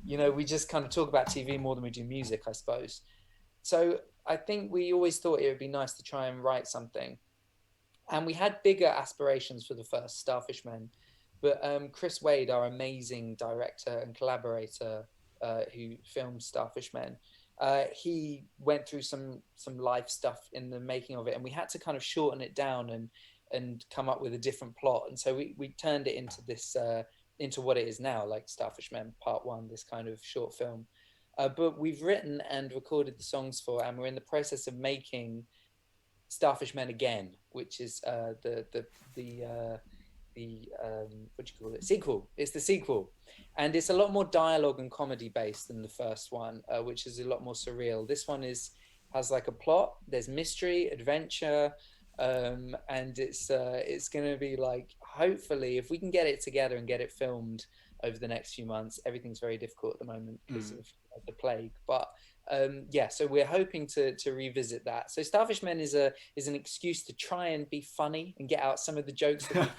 and we just kind of talk about TV more than we do music, I suppose. So I think we always thought it would be nice to try and write something, and we had bigger aspirations for the first Starfish Men. But Chris Wade, our amazing director and collaborator, who filmed Starfish Men, he went through some life stuff in the making of it, and we had to kind of shorten it down and come up with a different plot. And so we turned it into this into what it is now, like Starfish Men Part One, this kind of short film. But we've written and recorded the songs for, and we're in the process of making Starfish Men again, which is what do you call it, sequel. It's the sequel, and it's a lot more dialogue and comedy based than the first one, which is a lot more surreal. This one has like a plot. There's mystery, adventure, and it's going to be like, hopefully, if we can get it together and get it filmed over the next few months. Everything's very difficult at the moment because of the plague, but yeah, so we're hoping to revisit that. So Starfish Men is an excuse to try and be funny and get out some of the jokes that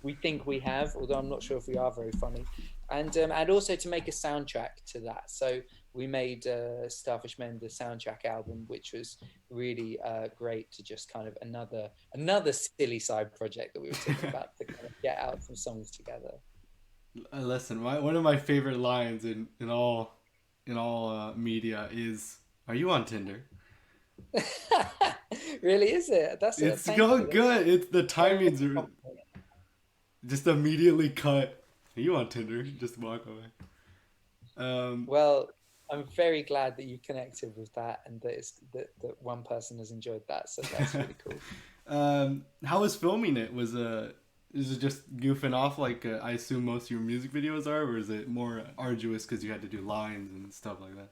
we think we have, although I'm not sure if we are very funny, and also to make a soundtrack to that. So we made Starfish Men the soundtrack album, which was really great to just kind of another silly side project that we were talking about to kind of get out some songs together. Listen, one of my favorite lines in all media is, "Are you on Tinder?" Really, is it? It's going good. It's the timings are just immediately cut. "Are you on Tinder?" Just walk away. Well, I'm very glad that you connected with that, and that one person has enjoyed that. So that's really cool. How was filming it? Is it just goofing off like I assume most of your music videos are, or is it more arduous because you had to do lines and stuff like that?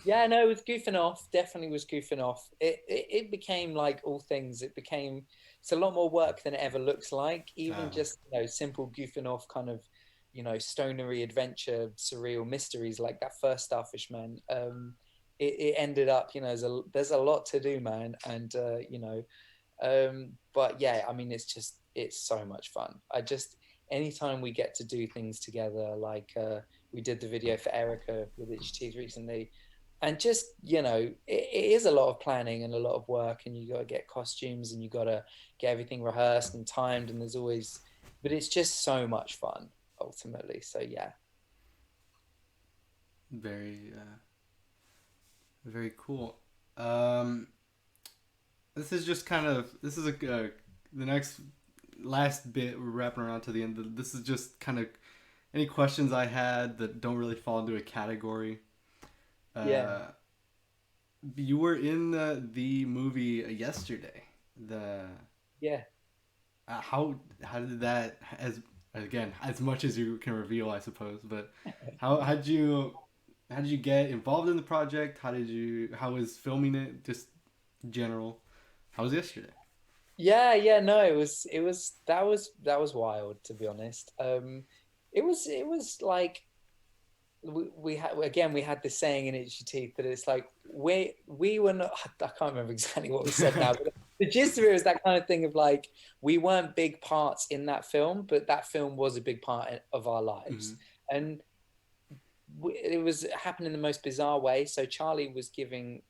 Yeah, no, it was goofing off. Definitely was goofing off. It became like all things. It's a lot more work than it ever looks like. Even just simple goofing off kind of stonery adventure, surreal mysteries like that first Starfish Man. It ended up there's a lot to do, man, and but yeah, I mean it's so much fun. Anytime we get to do things together, like we did the video for Erica with Itchy Teeth recently, and just it is a lot of planning and a lot of work, and you got to get costumes and you got to get everything rehearsed and timed, and but it's just so much fun ultimately. So yeah, very very cool. This is the next last bit. We're wrapping around to the end. This is just kind of any questions I had that don't really fall into a category. Yeah. You were in the movie yesterday. Yeah. How did that, as much as you can reveal, I suppose, but how did you get involved in the project? How was filming it, just general? How was yesterday? Yeah, no, that was wild, to be honest. It was like we had this saying in Itchy Teeth that it's like we were not, I can't remember exactly what we said now, but the gist of it was that kind of thing of like, we weren't big parts in that film, but that film was a big part of our lives. Mm-hmm. And it was happening in the most bizarre way. So Charlie was giving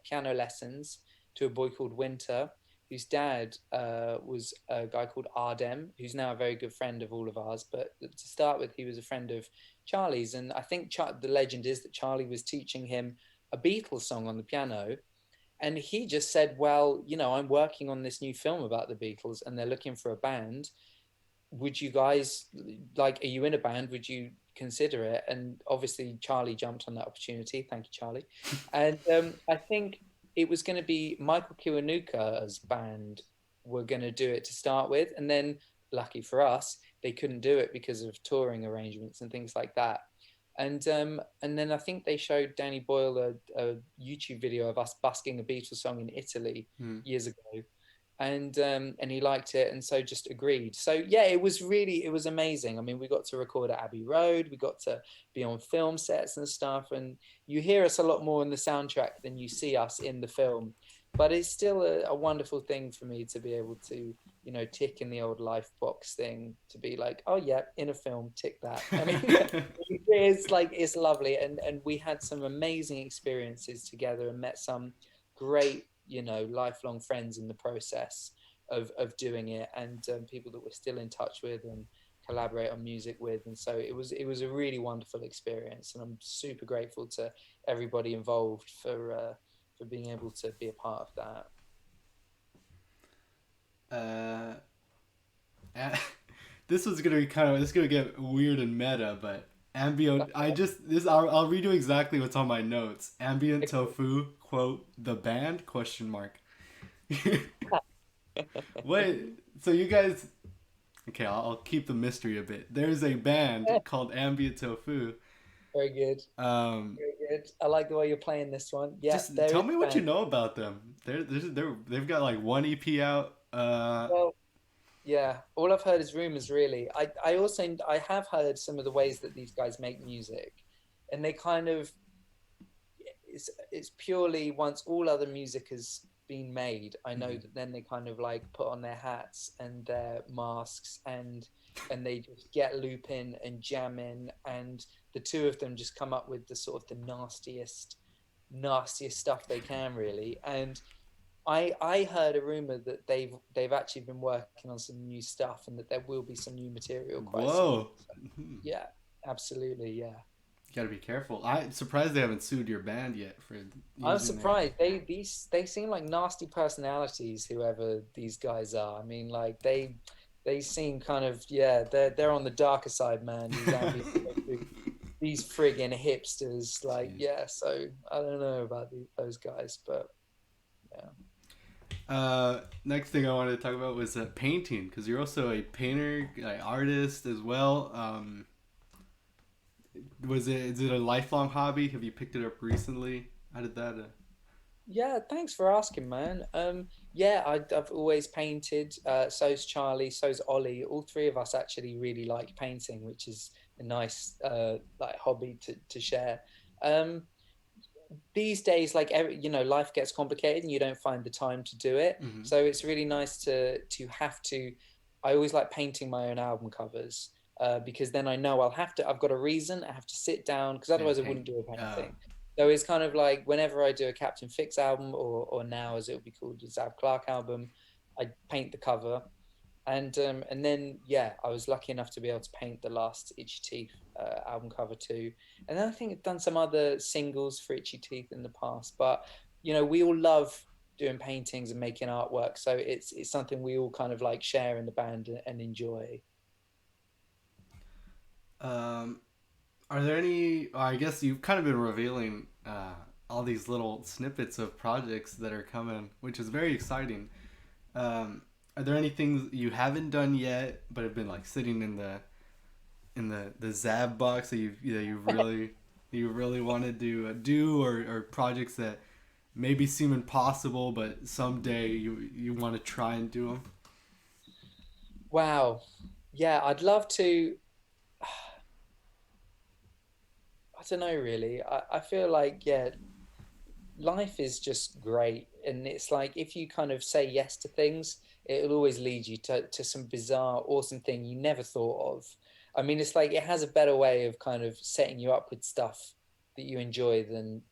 piano lessons to a boy called Winter, whose dad was a guy called Adam, who's now a very good friend of all of ours. But to start with, he was a friend of Charlie's. And I think the legend is that Charlie was teaching him a Beatles song on the piano. And he just said, well, I'm working on this new film about the Beatles and they're looking for a band. Would you guys, are you in a band? Would you consider it? And obviously Charlie jumped on that opportunity. Thank you, Charlie. And I think it was going to be Michael Kiwanuka's band were going to do it to start with. And then lucky for us, they couldn't do it because of touring arrangements and things like that. And then I think they showed Danny Boyle a YouTube video of us busking a Beatles song in Italy years ago. And he liked it, and so just agreed. So yeah, it was amazing. I mean, we got to record at Abbey Road, we got to be on film sets and stuff, and you hear us a lot more in the soundtrack than you see us in the film. But it's still a wonderful thing for me to be able to, tick in the old life box thing, to be like, oh yeah, in a film, tick that. I mean, it's lovely, and we had some amazing experiences together and met some great lifelong friends in the process of doing it, and people that we're still in touch with and collaborate on music with. And so it was a really wonderful experience, and I'm super grateful to everybody involved for being able to be a part of that. This was gonna be it's gonna get weird and meta, but Ambient, I'll read you exactly what's on my notes. Ambient Tofu, quote, the band, question mark. Wait, so you guys, Okay, I'll keep the mystery a bit. There's a band called Ambient Tofu. Very good. Um, Very good. I like the way you're playing this one. Yeah, just there tell is me a what you band. know about them. They've got like one EP out. Well, yeah, all I've heard is rumors, really. I also I have heard some of the ways that these guys make music, and they kind of it's purely once all other music has been made, I know Mhm. that then they kind of like put on their hats and their masks and they just get looping and jamming, and the two of them just come up with the sort of the nastiest stuff they can, really. And I heard a rumor that they've actually been working on some new stuff and that there will be some new material quite soon. Whoa. So, yeah, absolutely, yeah. You gotta be careful. I'm surprised they haven't sued your band yet for I'm using their. surprised. They seem like nasty personalities, whoever these guys are. I mean, like they seem kind of, yeah, they're on the darker side, man. These ambient, these friggin' hipsters, like, Jeez. yeah. So I don't know about those guys, but yeah. Next thing I wanted to talk about was painting, because you're also a painter, artist as well. Is it a lifelong hobby? Have you picked it up recently? How did that? Yeah, thanks for asking, man. Yeah, I've always painted. So's Charlie, so's Ollie. All three of us actually really like painting, which is a nice like hobby to share. Um, these days, like life gets complicated and you don't find the time to do it. Mm-hmm. So it's really nice to have to. I always like painting my own album covers because then I know I've got a reason. I have to sit down because And otherwise I wouldn't paint. do a painting. So it's kind of like whenever I do a Captain Fix album or now as it would be called a Xav Clarke album, I paint the cover and then yeah, I was lucky enough to be able to paint the last Itchy Teeth album cover too, and then I think I've done some other singles for Itchy Teeth in the past. But we all love doing paintings and making artwork, so it's something we all kind of like share in the band and enjoy. Um, are there any? I guess you've kind of been revealing all these little snippets of projects that are coming, which is very exciting. Are there any things you haven't done yet, but have been like sitting in the Zab box that you really wanted to do, or projects that maybe seem impossible, but someday you want to try and do them? Wow, yeah, I'd love to. I don't know, really. I feel like, yeah, life is just great. And it's like if you kind of say yes to things, it'll always lead you to some bizarre, awesome thing you never thought of. I mean, it's like it has a better way of kind of setting you up with stuff that you enjoy than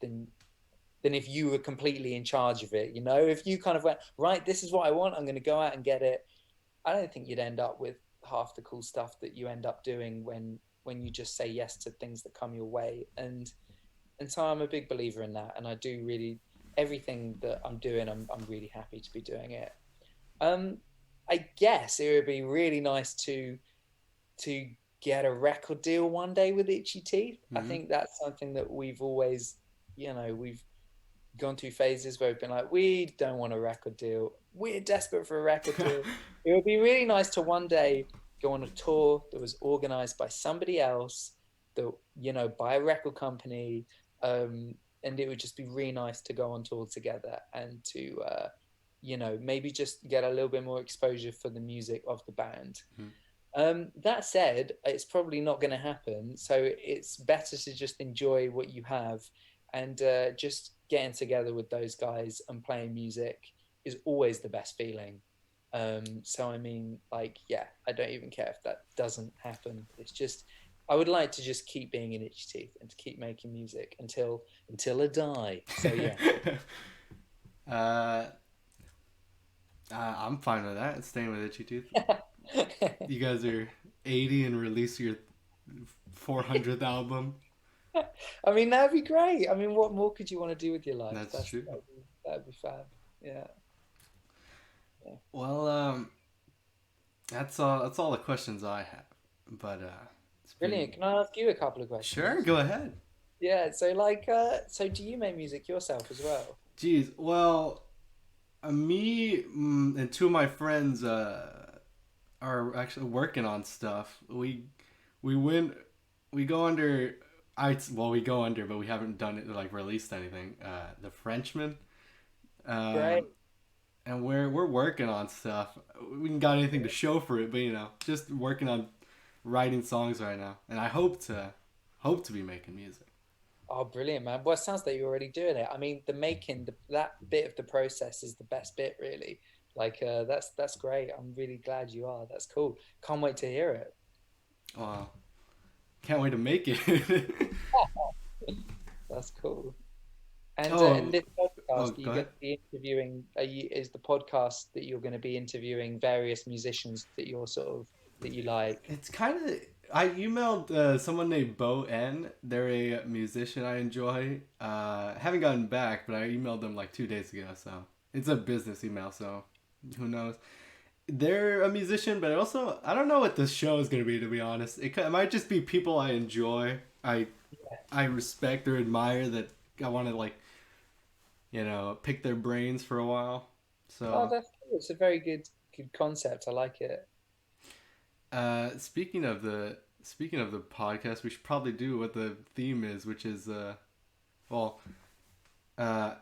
if you were completely in charge of it. If you kind of went, right, this is what I want, I'm going to go out and get it. I don't think you'd end up with half the cool stuff that you end up doing when you just say yes to things that come your way. And so I'm a big believer in that, and I do really everything that I'm doing. I'm really happy to be doing it. Um, I guess it would be really nice to get a record deal one day with Itchy Teeth. I Mm-hmm. think that's something that we've always, we've gone through phases where we've been like, we don't want a record deal. We're desperate for a record deal. It would be really nice to one day go on a tour that was organized by somebody else, that by a record company, and it would just be really nice to go on tour together and to, maybe just get a little bit more exposure for the music of the band. Mm-hmm. That said, it's probably not going to happen. So it's better to just enjoy what you have, and just getting together with those guys and playing music is always the best feeling. So I mean, like, yeah, I don't even care if that doesn't happen. It's just I would like to just keep being in Itchy Teeth and to keep making music until I die. So yeah. uh, I'm fine with that. Staying with Itchy Tooth. You guys are 80 and release your 400th album. I mean, that'd be great. I mean, what more could you want to do with your life? That's true. That'd be fab. Yeah. Yeah. Well, that's all the questions I have. But it's Brilliant. been Can I ask you a couple of sure. questions? Go ahead. Yeah. So so do you make music yourself as well? Geez. Well, me and two of my friends are actually working on stuff. We win. We go under. We go under, but we haven't done it like released anything. The Frenchman. Great. Um, and we're working on stuff. We haven't got anything to show for it, but just working on writing songs right now, and I hope to be making music. Oh, brilliant, man. Well, it sounds like you're already doing it. I mean, that bit of the process is the best bit, really. Like, that's great. I'm really glad you are. That's cool. Can't wait to hear it. Wow, can't wait to make it. That's cool. And oh, this oh, podcast, are go you going ahead. to be interviewing? Is the podcast that you're going to be interviewing various musicians that you like? It's kind of. I emailed someone named Bo N. They're a musician I enjoy. Haven't gotten back, but I emailed them like 2 days ago. So it's a business email. So who knows? They're a musician, but also I don't know what this show is gonna be. To be honest, it might just be people I enjoy. I respect or admire that I want to pick their brains for a while. Oh, So that's cool. It's a very good concept. I like it. speaking of the podcast, we should probably do what the theme is, which is well, uh,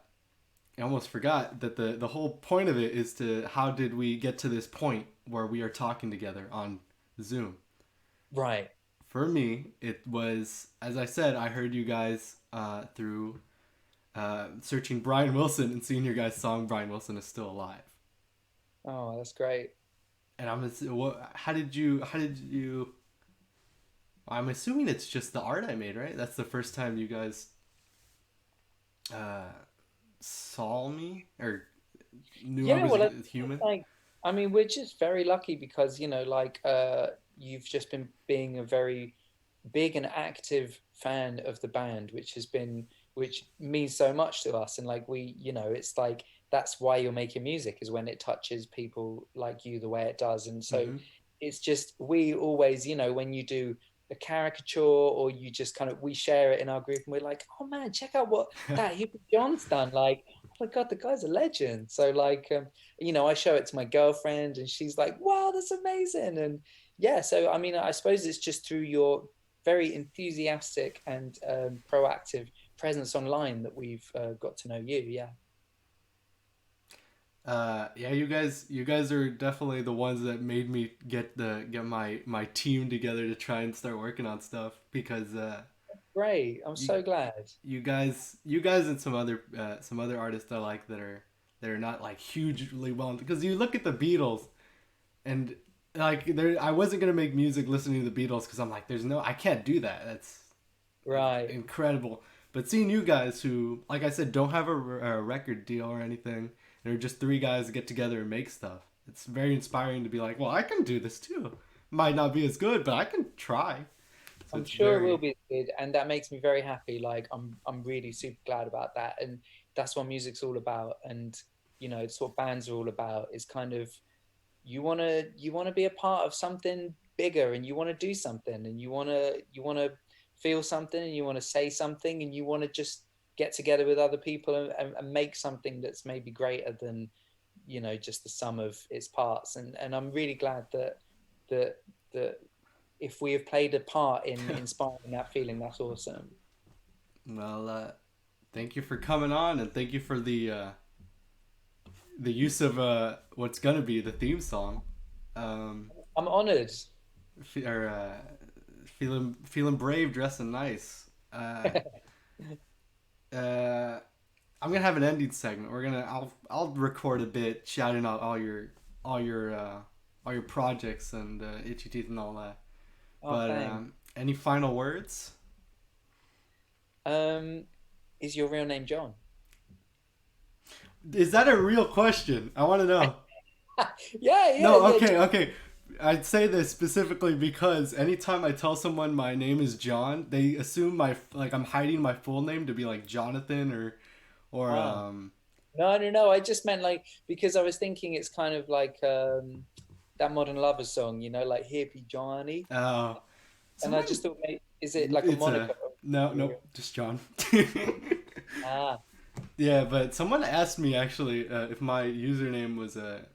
I almost forgot that the whole point of it is to how did we get to this point where we are talking together on Zoom. Right. For me, it was, as I said, I heard you guys through searching Brian Wilson and seeing your guys' song "Brian Wilson is Still Alive." Oh, that's great. And how did you? I'm assuming it's just the art I made, right? That's the first time you guys uh, saw me or knew I Yeah, was well, a human. like, I mean, we're just very lucky because, like, you've just been being a very big and active fan of the band, which means so much to us. And like, it's like, that's why you're making music, is when it touches people like you the way it does. And so Mm-hmm. it's just, we always, when you do a caricature or you just kind of, we share it in our group and we're like, oh man, check out what that Hippie John's done. Like, oh my God, the guy's a legend. So like, I show it to my girlfriend and she's like, wow, that's amazing. And yeah, so I mean, I suppose it's just through your very enthusiastic and proactive presence online that we've got to know you. Yeah. Yeah, you guys are definitely the ones that made me get my team together to try and start working on stuff because Great. I'm you so glad. you guys and some other artists I like that are not like hugely well, because you look at the Beatles and like I wasn't gonna make music listening to the Beatles because I'm like I can't do that. That's Right. incredible. But seeing you guys who, like I said, don't have a record deal or anything, and are just three guys that get together and make stuff, it's very inspiring to be like, well, I can do this too. Might not be as good, but I can try. So I'm it's sure it will very. be good, and that makes me very happy. Like I'm really super glad about that, and that's what music's all about. And it's what bands are all about. Is kind of you wanna be a part of something bigger, and you want to do something, and you wanna feel something, and you want to say something, and you want to just get together with other people and make something that's maybe greater than just the sum of its parts. And I'm really glad that that if we have played a part in inspiring that feeling, that's awesome. Well, thank you for coming on, and thank you for the use of what's gonna be the theme song. Um, I'm honored. or feeling brave, dressing nice. Uh, I'm gonna have an ending segment. I'll record a bit shouting out all your all your projects and itchy teeth and all that. Oh, But thanks. any final words? Um, is your real name John? Is that a real question? I want to know. Yeah, yeah, No, yeah. okay. I'd say this specifically because anytime I tell someone my name is John, they assume I'm hiding my full name to be like Jonathan or Ah, no, no, no. I just meant like because I was thinking it's kind of like that Modern Lovers song, like Hippie Johnny, uh and I someone just thought, mate, is it like a it's moniker? a no, nope, just John. Ah, Yeah, but someone asked me actually if my username was a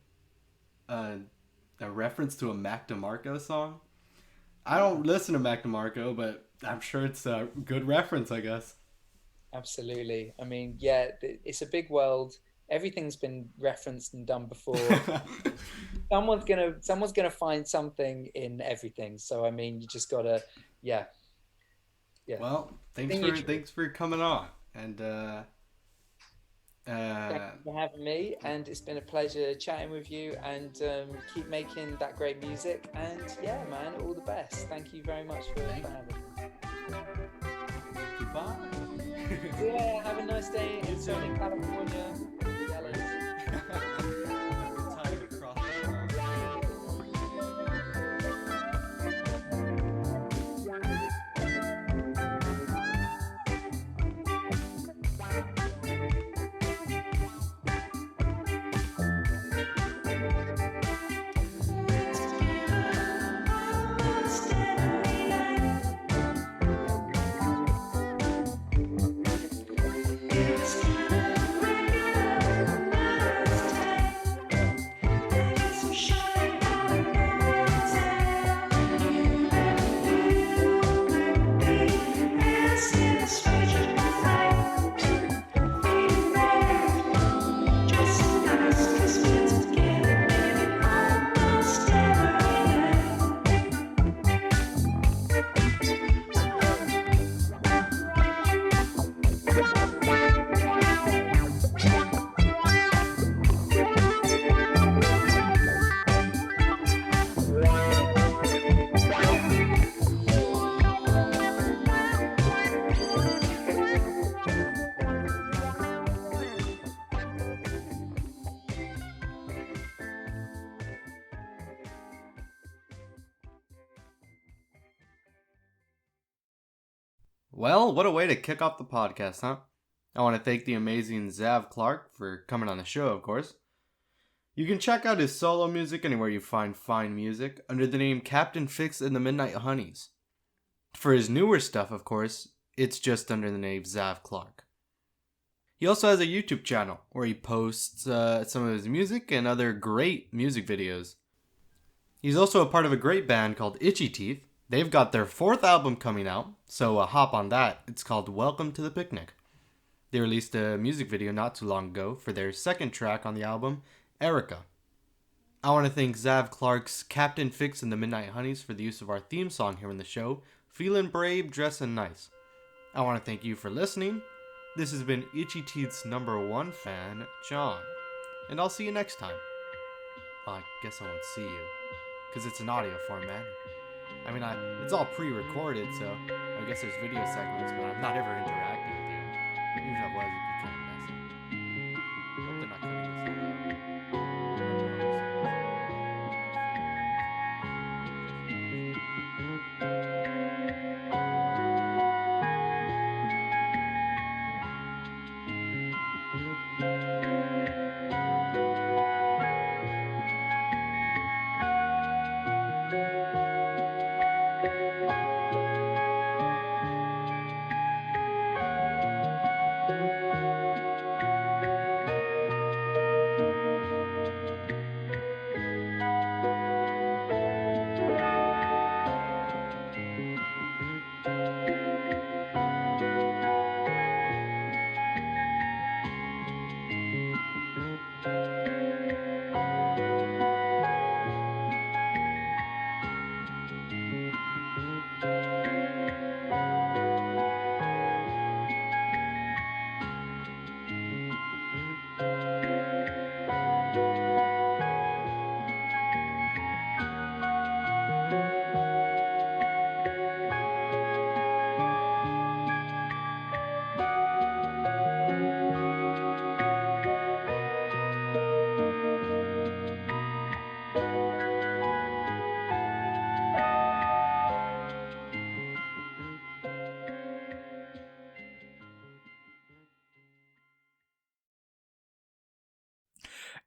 a reference to a Mac DeMarco song. I don't listen to Mac DeMarco, but I'm sure it's a good reference, I guess. Absolutely. I mean, yeah, it's a big world. Everything's been referenced and done before. Someone's gonna find something in everything. So I mean, you just gotta, yeah, yeah. Well, Continue. thanks for coming on, and Thank you for having me, and it's been a pleasure chatting with you. And keep making that great music. And yeah, man, all the best. Thank you very much for having me. goodbye. Yeah, have a nice day in Southern California. Jealous. Well, what a way to kick off the podcast, huh? I want to thank the amazing Xav Clarke for coming on the show, of course. You can check out his solo music anywhere you find fine music under the name Captain Fix and the Midnight Honeys. For his newer stuff, of course, it's just under the name Xav Clarke. He also has a YouTube channel where he posts some of his music and other great music videos. He's also a part of a great band called Itchy Teeth. They've got their 4th album coming out, so hop on that. It's called Welcome to the Picnic. They released a music video not too long ago for their 2nd track on the album, Erica. I want to thank Xav Clarke's Captain Fix and the Midnight Honeys for the use of our theme song here in the show, Feelin' Brave, Dressin' Nice. I want to thank you for listening. This has been Itchy Teeth's #1 fan, John. And I'll see you next time. Well, I guess I won't see you, because it's an audio format. I mean, it's all pre-recorded, so I guess there's video segments, but I'm not ever interacting with you. Even if I was, it'd be kind of messy. Hope they're not cutting this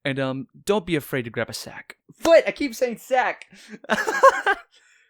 And don't be afraid to grab a sack. What? I keep saying sack.